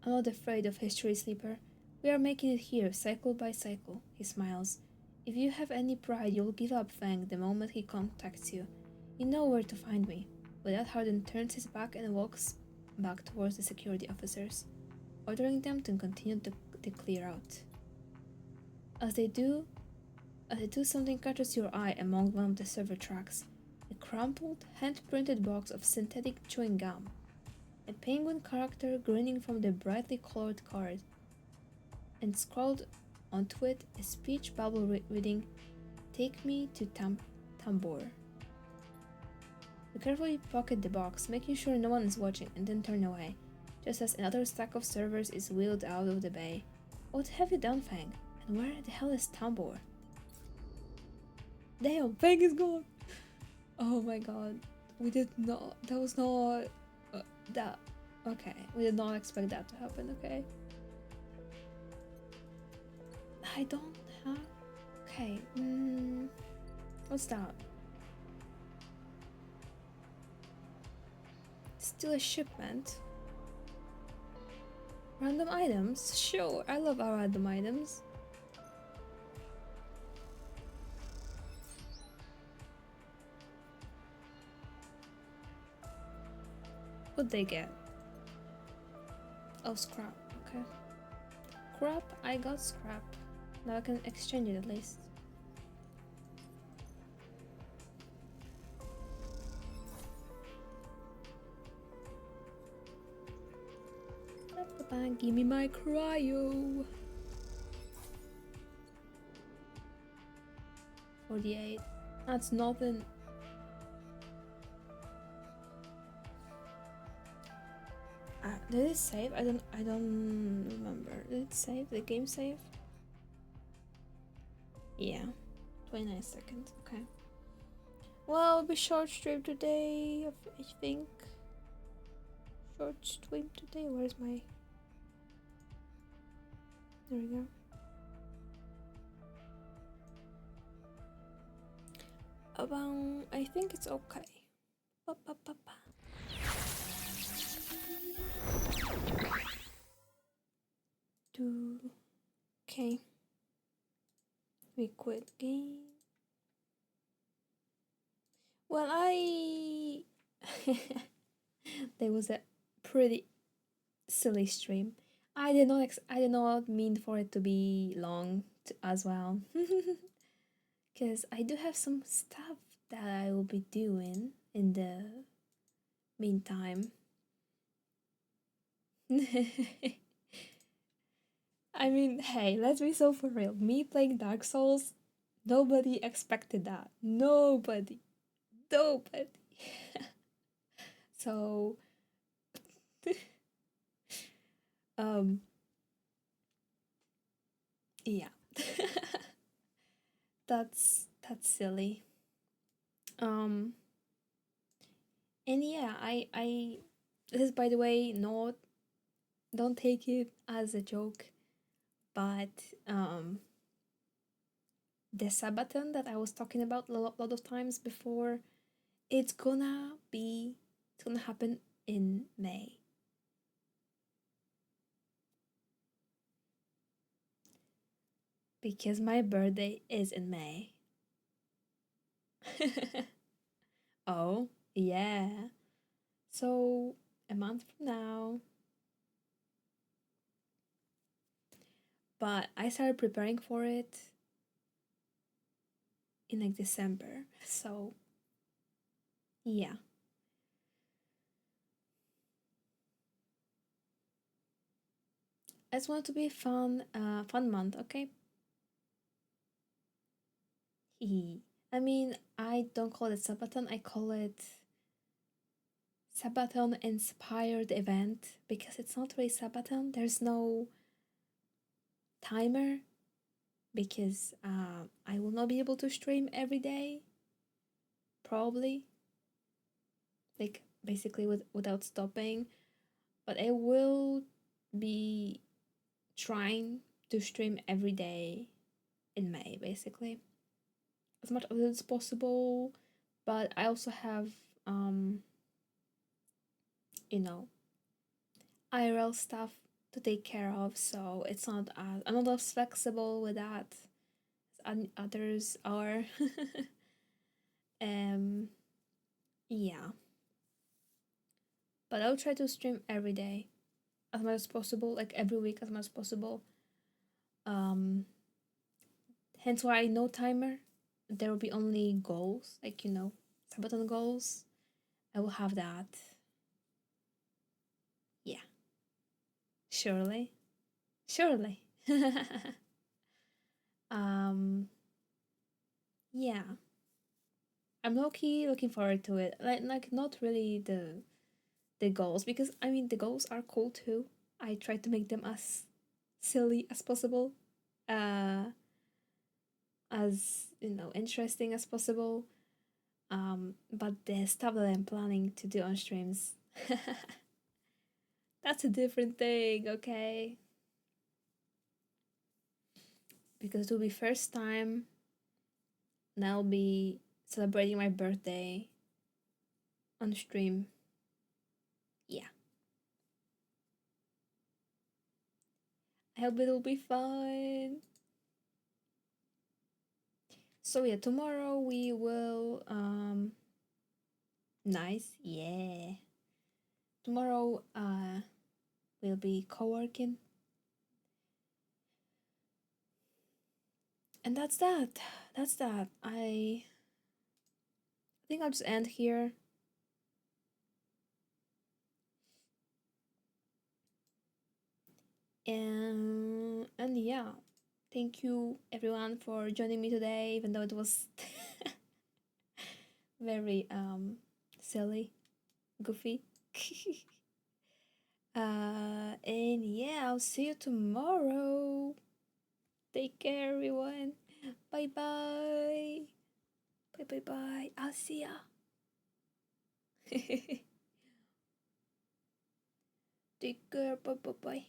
I'm not afraid of history, Sleeper. We are making it here, cycle by cycle. He smiles. If you have any pride, you'll give up Fang the moment he contacts you. You know where to find me. With that, Harden turns his back and walks back towards the security officers, ordering them to continue to clear out. As they do, something catches your eye among one of the server tracks. A crumpled, hand-printed box of synthetic chewing gum. A penguin character grinning from the brightly colored card, and scrawled onto it a speech bubble reading, "Take me to Tambor." You carefully pocket the box, making sure no one is watching, and then turn away, just as another stack of servers is wheeled out of the bay. What have you done, Fang? And where the hell is Tambor? Damn, Fang is gone! Oh my god. We did not. That was not. That. Okay. We did not expect that to happen, okay? I don't have. Okay. What's that? Still a shipment. Random items? Sure, I love our random items. What'd they get? Oh, scrap. Okay. Scrap, I got scrap. Now I can exchange it at least. Give me my cryo. 48. That's nothing. Did it save? I don't remember. Did it save? The game save? Yeah. 29 seconds. Okay. Well, it'll be short stream today, I think. Short stream today. Where's my... There we go. I think it's okay. Ba, ba, ba, ba. Okay. We quit game. Well, there was a pretty silly stream. I did not mean for it to be long as well. Because I do have some stuff that I will be doing in the meantime. I mean, hey, let's be so for real. Me playing Dark Souls Nobody expected that. Nobody. Nobody. So, um, yeah. That's silly. Um, and yeah, I this is, by the way, not, don't take it as a joke, but um the Sabaton that I was talking about a lot of times before, it's gonna happen in May. Because my birthday is in May. Oh, yeah. So a month from now. But I started preparing for it in like December. So yeah. I just want it to be a fun month, okay? I mean, I don't call it Sabaton, I call it Sabaton inspired event because it's not really Sabaton. There's no timer because I will not be able to stream every day, probably, like basically without stopping. But I will be trying to stream every day in May, basically, as much as possible. But I also have, um, you know, IRL stuff to take care of, so it's not as, I'm not as flexible with that as others are. um, yeah, but I'll try to stream every day as much as possible, like every week as much as possible. Um, hence why no timer. There will be only goals, like Sabaton goals. I will have that. Yeah, surely, surely. um, yeah, I'm low key looking forward to it. Like not really the goals, because I mean the goals are cool too. I try to make them as silly as possible, uh, as interesting as possible. But the stuff that I'm planning to do on streams, that's a different thing, okay? Because it will be first time, and I'll be celebrating my birthday on stream. Yeah, I hope it will be fun. So yeah, tomorrow we will nice, yeah. Tomorrow we'll be co-working. And that's that. That's that. I think I'll just end here. And yeah. Thank you everyone for joining me today, even though it was very silly, goofy. And yeah, I'll see you tomorrow. Take care, everyone. Bye bye. Bye bye bye. I'll see ya. Take care. Bye bye bye.